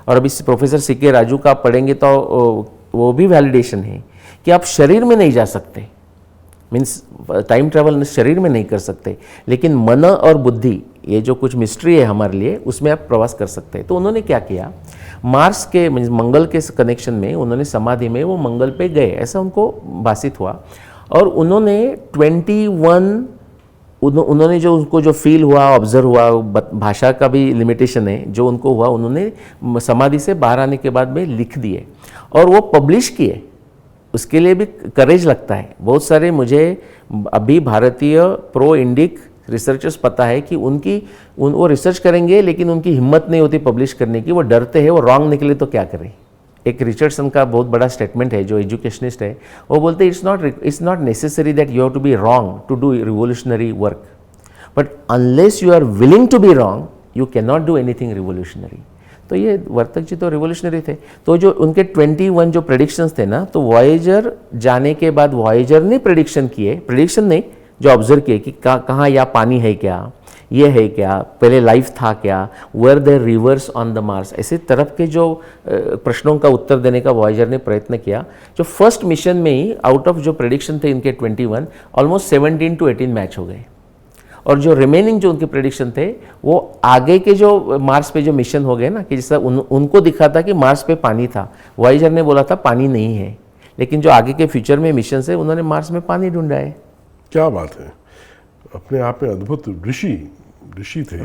S1: और अभी प्रोफेसर सीके राजू का आप पढ़ेंगे तो वो भी वैलिडेशन है कि आप शरीर में नहीं जा सकते, मीन्स टाइम ट्रैवल शरीर में नहीं कर सकते, लेकिन मन और बुद्धि, ये जो कुछ मिस्ट्री है हमारे लिए, उसमें आप प्रवास कर सकते हैं। तो उन्होंने क्या किया, मार्स के मंगल के कनेक्शन में उन्होंने समाधि में वो मंगल पे गए, ऐसा उनको भाषित हुआ। और उन्होंने 21 उन्होंने जो उनको जो फील हुआ, ऑब्जर्व हुआ, भाषा का भी लिमिटेशन है, जो उनको हुआ उन्होंने समाधि से बाहर आने के बाद में लिख दिए और वो पब्लिश किए। उसके लिए भी करेज लगता है। बहुत सारे मुझे अभी भारतीय प्रो इंडिक रिसर्चर्स पता है कि वो रिसर्च करेंगे लेकिन उनकी हिम्मत नहीं होती पब्लिश करने की, वो डरते हैं वो रॉन्ग निकले तो क्या करें। एक रिचर्डसन का बहुत बड़ा स्टेटमेंट है, जो एजुकेशनिस्ट है, वो बोलते हैं it's not necessary that you have to be wrong to do revolutionary work, but unless you are willing to be wrong you can not do anything revolutionary. तो ये वर्तक जी तो रिवोल्यूशनरी थे। तो जो उनके 21 जो प्रेडिक्शंस थे ना, तो वॉयेजर जाने के बाद वॉयेजर ने प्रेडिक्शन नहीं, जो ऑब्जर्व किए कि कहाँ या पानी है क्या, ये है क्या, पहले लाइफ था क्या, where the rivers on the Mars, ऐसे तरफ के जो प्रश्नों का उत्तर देने का वॉयेजर ने प्रयत्न किया। जो फर्स्ट मिशन में ही आउट ऑफ जो प्रेडिक्शन थे इनके 21, ऑलमोस्ट 17 to 18 मैच हो गए। और जो रिमेनिंग जो उनके प्रेडिक्शन थे वो आगे के जो मार्स पे जो मिशन हो गए ना, कि जैसा उनको दिखा था कि मार्स पे पानी था, वॉयेजर ने बोला था पानी नहीं है, लेकिन जो आगे के फ्यूचर में मिशन है उन्होंने मार्स में पानी ढूंढा है।
S2: क्या बात है, अपने आप में अद्भुत ऋषि थे।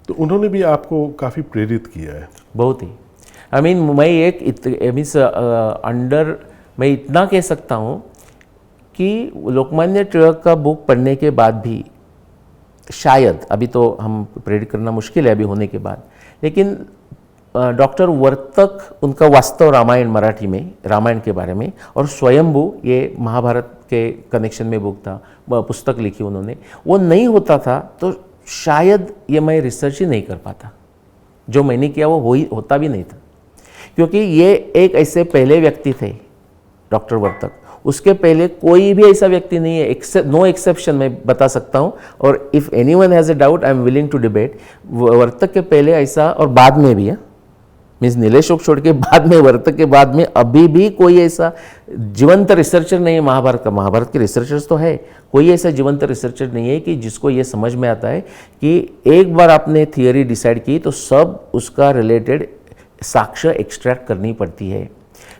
S2: तो उन्होंने भी आपको काफ़ी प्रेरित किया है।
S1: बहुत ही, आई मीन मैं इतना कह सकता हूँ कि लोकमान्य तिलक का बुक पढ़ने के बाद भी शायद, अभी तो हम प्रेडिक्ट करना मुश्किल है अभी होने के बाद, लेकिन डॉक्टर वर्तक उनका वास्तव रामायण मराठी में, रामायण के बारे में, और स्वयंभू ये महाभारत के कनेक्शन में बुक था, पुस्तक लिखी उन्होंने, वो नहीं होता था तो शायद ये मैं रिसर्च ही नहीं कर पाता। जो मैंने किया वो होता भी नहीं था, क्योंकि ये एक ऐसे पहले व्यक्ति थे डॉक्टर वर्तक, उसके पहले कोई भी ऐसा व्यक्ति नहीं है, नो एक्सेप्शन मैं बता सकता हूँ। और if anyone has a doubt I am willing to debate, Vartak के पहले ऐसा, और बाद में भी है, मीन्स नीलेशोक छोड़ के बाद में, वर्तक के बाद में अभी भी कोई ऐसा जीवंत रिसर्चर नहीं है महाभारत का। महाभारत के रिसर्चर्स तो है, कोई ऐसा जीवंत रिसर्चर नहीं है कि जिसको ये समझ में आता है कि एक बार आपने थियरी डिसाइड की तो सब उसका रिलेटेड साक्ष्य एक्सट्रैक्ट करनी पड़ती है।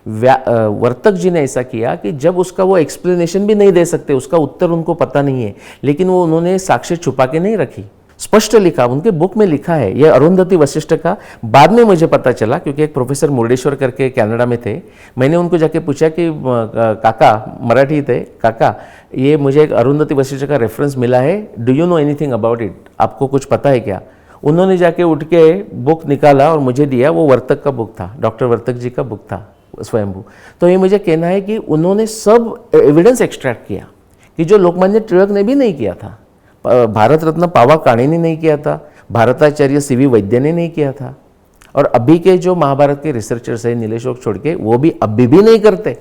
S1: वर्तक जी ने ऐसा किया कि जब उसका वो एक्सप्लेनेशन भी नहीं दे सकते, उसका उत्तर उनको पता नहीं है, लेकिन वो उन्होंने साक्ष्य छुपा के नहीं रखी, स्पष्ट लिखा, उनके बुक में लिखा है। ये अरुंधति वशिष्ठ का बाद में मुझे पता चला, क्योंकि एक प्रोफेसर मुर्डेश्वर करके कनाडा में थे, मैंने उनको जाके पूछा कि काका, मराठी थे, काका ये मुझे एक अरुंधति वशिष्ठ का रेफरेंस मिला है, do you know anything about it, आपको कुछ पता है क्या? उन्होंने जाके उठ के बुक निकाला और मुझे दिया, वो वर्तक का बुक था, डॉक्टर वर्तक जी का बुक था स्वयंभू। तो ये मुझे कहना है कि उन्होंने सब एविडेंस एक्सट्रैक्ट किया कि जो लोकमान्य तिलक ने भी नहीं किया था। भारत रत्न पावा काणे ने नहीं किया था, भारताचार्य सीवी वैद्य ने नहीं किया था, और अभी के जो महाभारत के रिसर्चर्स हैं नीलेश ओक छोड़ के, वो भी अभी भी नहीं करते।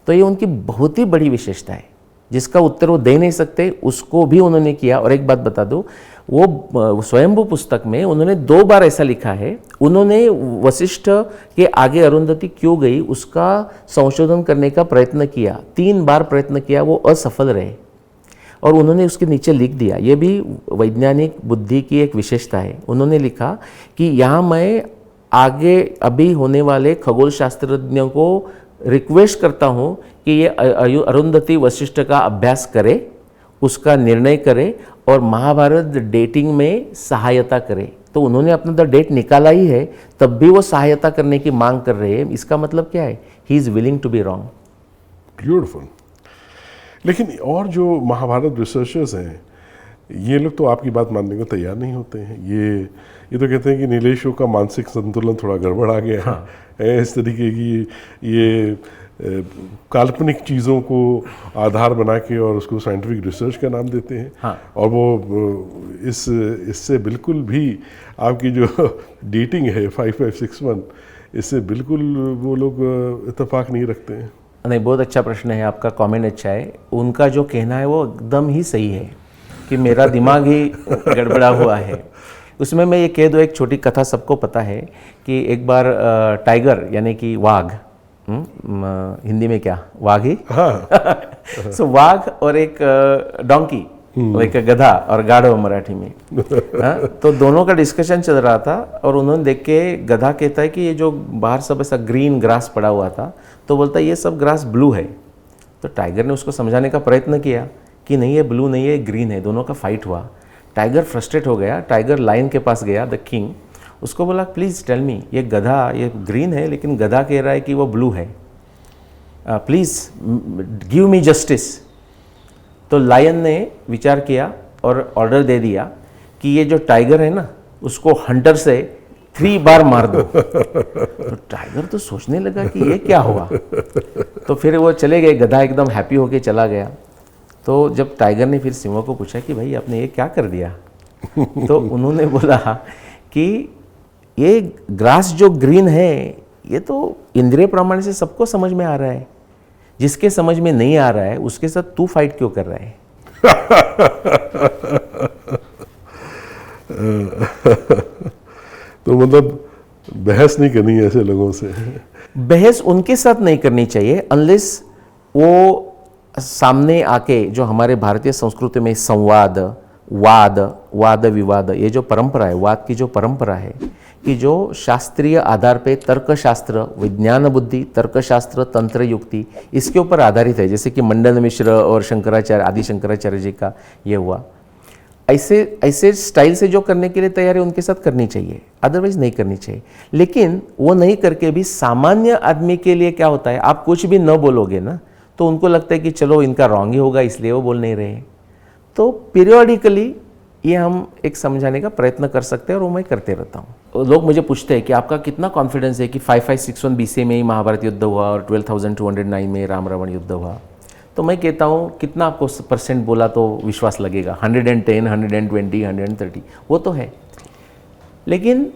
S1: तो ये उनकी बहुत ही बड़ी विशेषता है जिसका उत्तर वो दे नहीं सकते, उसको भी उन्होंने किया। और एक बात बता दो, वो स्वयंभू पुस्तक में उन्होंने 2 बार ऐसा लिखा है, उन्होंने वशिष्ठ के आगे अरुंधति क्यों गई उसका संशोधन करने का प्रयत्न किया, 3 बार प्रयत्न किया, वो असफल रहे, और उन्होंने उसके नीचे लिख दिया। ये भी वैज्ञानिक बुद्धि की एक विशेषता है। उन्होंने लिखा कि यहाँ मैं आगे अभी होने वाले खगोल शास्त्रज्ञों को रिक्वेस्ट करता हूँ कि ये अरुंधति वशिष्ठ का अभ्यास करे, उसका निर्णय करे और महाभारत डेटिंग में सहायता करे। तो उन्होंने अपना तो डेट निकाला ही है, तब भी वो सहायता करने की मांग कर रहे हैं। इसका मतलब क्या है? He is willing to be wrong.
S2: Beautiful. लेकिन और जो महाभारत रिसर्चर्स हैं, ये लोग तो आपकी बात मानने को तैयार नहीं होते हैं। ये तो कहते हैं कि नीलेशों का मानसिक संतुलन थोड़ा गड़बड़ आ गया है। इस तरीके की ये काल्पनिक चीज़ों को आधार बना के और उसको साइंटिफिक रिसर्च का नाम देते हैं। और वो इससे बिल्कुल भी आपकी जो डेटिंग है 5561, इससे बिल्कुल वो लोग इत्तेफाक नहीं रखते हैं।
S1: नहीं, बहुत अच्छा प्रश्न है आपका, कमेंट अच्छा है। उनका जो कहना है वो एकदम ही सही है कि मेरा दिमाग ही गड़बड़ा हुआ है। उसमें मैं ये कह दूँ, एक छोटी कथा सबको पता है कि एक बार टाइगर यानी कि वाघ, हिंदी में क्या वाघ ही, सो वाघ और एक डोंकी, एक गधा और गाढ़व मराठी में, तो दोनों का डिस्कशन चल रहा था। और उन्होंने देख के गधा कहता है कि ये जो बाहर सब ऐसा ग्रीन ग्रास पड़ा हुआ था, तो बोलता है ये सब ग्रास ब्लू है। तो टाइगर ने उसको समझाने का प्रयत्न किया कि नहीं, ये ब्लू नहीं है, ग्रीन है। दोनों का फाइट हुआ। टाइगर फ्रस्ट्रेट हो गया। टाइगर लायन के पास गया, द किंग, उसको बोला प्लीज़ टेल मी, ये गधा ये ग्रीन है लेकिन गधा कह रहा है कि वो ब्लू है, प्लीज़ गिव मी जस्टिस। तो लायन ने विचार किया और ऑर्डर दे दिया कि ये जो टाइगर है ना, उसको हंटर से 3 बार मार दो। तो टाइगर तो सोचने लगा कि ये क्या हुआ, तो फिर वो चले गए। गधा एकदम हैप्पी होके चला गया। तो जब टाइगर ने फिर सिंह को पूछा कि भाई आपने ये क्या कर दिया, तो उन्होंने बोला कि ये ग्रास जो ग्रीन है ये तो इंद्रिय प्रमाण से सबको समझ में आ रहा है, जिसके समझ में नहीं आ रहा है उसके साथ तू फाइट क्यों कर रहा है?
S2: तो मतलब बहस नहीं करनी है ऐसे लोगों से।
S1: बहस उनके साथ नहीं करनी चाहिए अनलेस वो सामने आके जो हमारे भारतीय संस्कृति में संवाद, वाद विवाद, ये जो परंपरा है, वाद की जो परंपरा है, कि जो शास्त्रीय आधार पे तर्कशास्त्र, विज्ञान बुद्धि, तर्कशास्त्र, तंत्र युक्ति, इसके ऊपर आधारित है। जैसे कि मंडन मिश्र और शंकराचार्य, आदि शंकराचार्य जी का ये हुआ। ऐसे स्टाइल से जो करने के लिए तैयार है उनके साथ करनी चाहिए, अदरवाइज नहीं करनी चाहिए। लेकिन वो नहीं करके भी सामान्य आदमी के लिए क्या होता है, आप कुछ भी न बोलोगे ना तो उनको लगता है कि चलो इनका रॉन्ग ही होगा इसलिए वो बोल नहीं रहे। तो पीरियोडिकली ये हम एक समझाने का प्रयत्न कर सकते हैं और वो मैं करते रहता हूँ। लोग मुझे पूछते हैं कि आपका कितना कॉन्फिडेंस है कि 5561 BC में ही महाभारत युद्ध हुआ और 12,209 में राम रावण युद्ध हुआ। तो मैं कहता हूँ कितना आपको % बोला तो विश्वास लगेगा, 110, 120, 130, वो तो है। लेकिन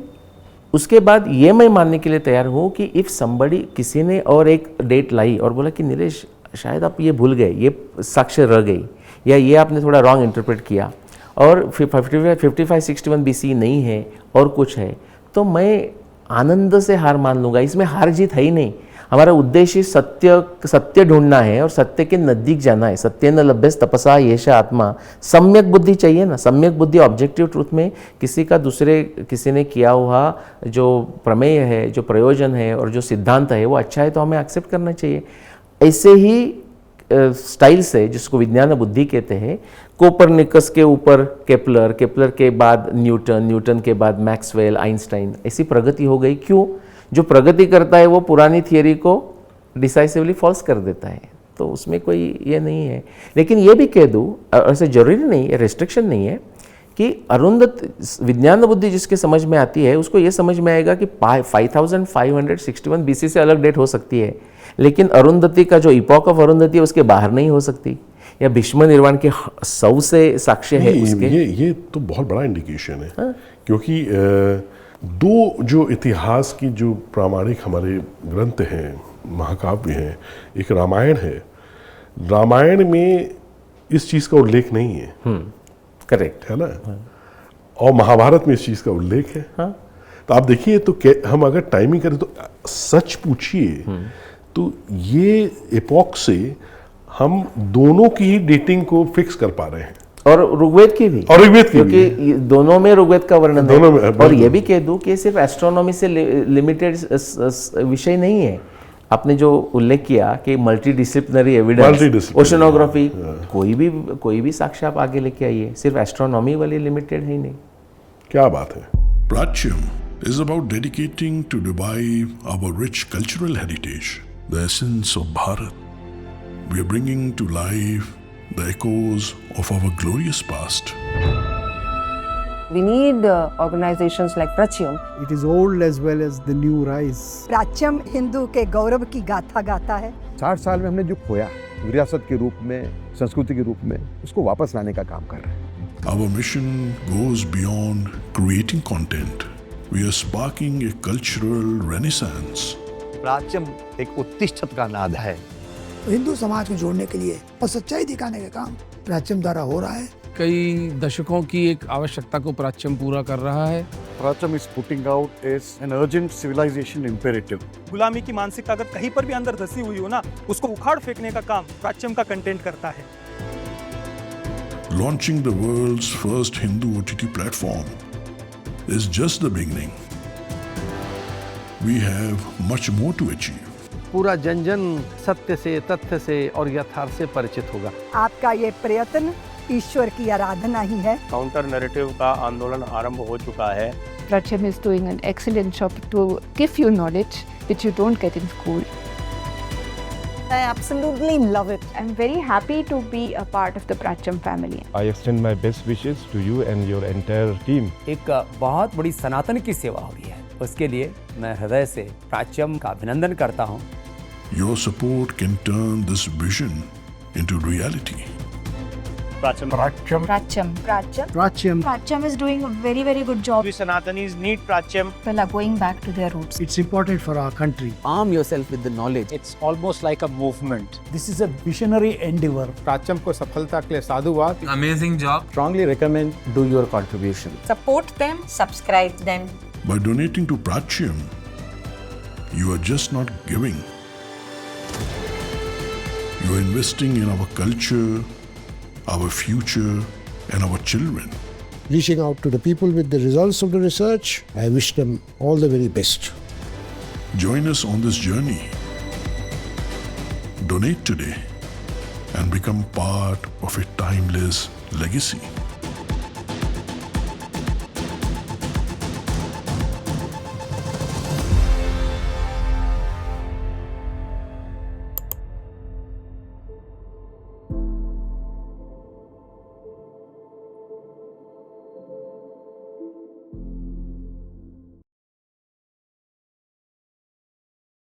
S1: उसके बाद ये मैं मानने के लिए तैयार हूँ कि इफ़ समबडी, किसी ने और एक डेट लाई और बोला कि नीलेश शायद आप ये भूल गए, ये साक्ष्य रह गई, या ये आपने थोड़ा रॉन्ग इंटरप्रेट किया और 5561 BC नहीं है और कुछ है, तो मैं आनंद से हार मान लूँगा। इसमें हार जीत है ही नहीं। हमारा उद्देश्य सत्य ढूंढना है और सत्य के नज़दीक जाना है। सत्य न लभ्यस तपसा येषा आत्मा। सम्यक बुद्धि चाहिए ना। सम्यक बुद्धि ऑब्जेक्टिव ट्रूथ में किसी ने किया हुआ जो प्रमेय है, जो प्रयोजन है और जो सिद्धांत है वो अच्छा है तो हमें एक्सेप्ट करना चाहिए। ऐसे ही स्टाइल से, जिसको विज्ञान बुद्धि कहते हैं, कोपरनिकस के ऊपर केपलर, केपलर के बाद न्यूटन, न्यूटन के बाद मैक्सवेल, आइंस्टाइन, ऐसी प्रगति हो गई। क्यों? जो प्रगति करता है वो पुरानी थियरी को डिसाइसिवली फॉल्स कर देता है, तो उसमें कोई ये नहीं है। लेकिन ये भी कह दूँ, ऐसे जरूरी नहीं है, रेस्ट्रिक्शन नहीं है कि अरुंधति, विज्ञान बुद्धि जिसके समझ में आती है उसको ये समझ में आएगा कि 5561 BC से अलग डेट हो सकती है, लेकिन अरुंधति का जो इपॉक ऑफ अरुंधति है उसके बाहर नहीं हो सकती। या भीष्म निर्वाण के 100 से साक्ष्य है उसके?
S2: ये तो बहुत बड़ा इंडिकेशन है। क्योंकि दो जो इतिहास की जो प्रामाणिक हमारे ग्रंथ हैं, महाकाव्य हैं, एक रामायण है। रामायण में इस चीज़ का उल्लेख नहीं है।
S1: करेक्ट
S2: है ना। और महाभारत में इस चीज़ का उल्लेख है। तो आप देखिए, तो हम अगर टाइमिंग करें तो सच पूछिए तो ये एपॉक से हम दोनों की ही डेटिंग को फिक्स कर पा रहे हैं।
S1: और ऋग्वेद की भी, क्योंकि दोनों में ऋग्वेद का वर्णन है। और ये भी कह दूं कि सिर्फ एस्ट्रोनॉमी से लिमिटेड विषय नहीं है। आपने जो उल्लेख किया कि मल्टी डिसिप्लिनरी एविडेंस, ओशनोग्राफी, कोई भी साक्ष्य आप आगे लेके आइए, सिर्फ एस्ट्रोनॉमी वाली लिमिटेड है ही नहीं।
S2: क्या बात है।
S3: Pratyam is about dedicating to revive our rich cultural heritage, the essence of Bharat. We are bringing to life the echoes of our glorious past.
S4: We need organizations like Pratyam.
S5: It is old as well as the new rise.
S6: प्राच्यम Hindu के गौरव की गाथा गाता है।
S7: 60 साल में हमने जो खोया विरासत के रूप में, संस्कृति के रूप में, उसको वापस लाने का काम कर रहे हैं।
S3: Our mission goes beyond creating content. We are sparking a cultural renaissance.
S16: प्राच्यम एक उत्तिष्ठत का नाद है।
S9: हिंदू समाज को जोड़ने के लिए और सच्चाई दिखाने का काम प्राच्यम द्वारा हो रहा है।
S10: कई दशकों की एक आवश्यकता को प्राच्यम पूरा कर रहा है।
S11: Pratyam is putting out is an urgent civilization imperative.
S12: गुलामी की मानसिकता अगर कहीं पर भी अंदर धसी हुई हो ना, उसको उखाड़ फेंकने का काम प्राच्यम का कंटेंट करता है।
S3: Launching the world's first Hindu OTT platform is just the beginning. We have much more to achieve.
S8: पूरा जन जन सत्य से, तथ्य से और यथार्थ से परिचित होगा।
S6: आपका ये प्रयत्न ईश्वर की आराधना ही है।
S13: काउंटर नैरेटिव का आंदोलन आरंभ हो चुका है।
S14: Pratyam is doing an excellent job to give you knowledge which you don't get in school.
S6: I absolutely love it.
S14: I'm very happy to be a part of the Pratyam family.
S15: I extend my best wishes to you and your entire team.
S16: एक बहुत बड़ी सनातन की सेवा हुई है, उसके लिए मैं हृदय से प्राच्यम का अभिनंदन करता हूँ।
S3: Your support can turn this vision into reality.
S13: Pratyam.
S5: Pratyam
S6: is doing a very good job.
S13: We Sanatanis need Pratyam.
S6: People are going back to their roots.
S5: It's important for our country.
S16: Arm yourself with the knowledge.
S13: It's almost like a movement.
S5: This is a visionary endeavor.
S10: प्राच्यम को सफलता के लिए साधुवाद।
S16: Amazing job.
S1: Strongly recommend do your contribution.
S6: Support them, subscribe them.
S3: By donating to Pratyam, you are just not giving. You are investing in our culture, our future, and our children.
S9: Reaching out to the people with the results of the research, I wish them all the very best.
S3: Join us on this journey. Donate today and become part of a timeless legacy.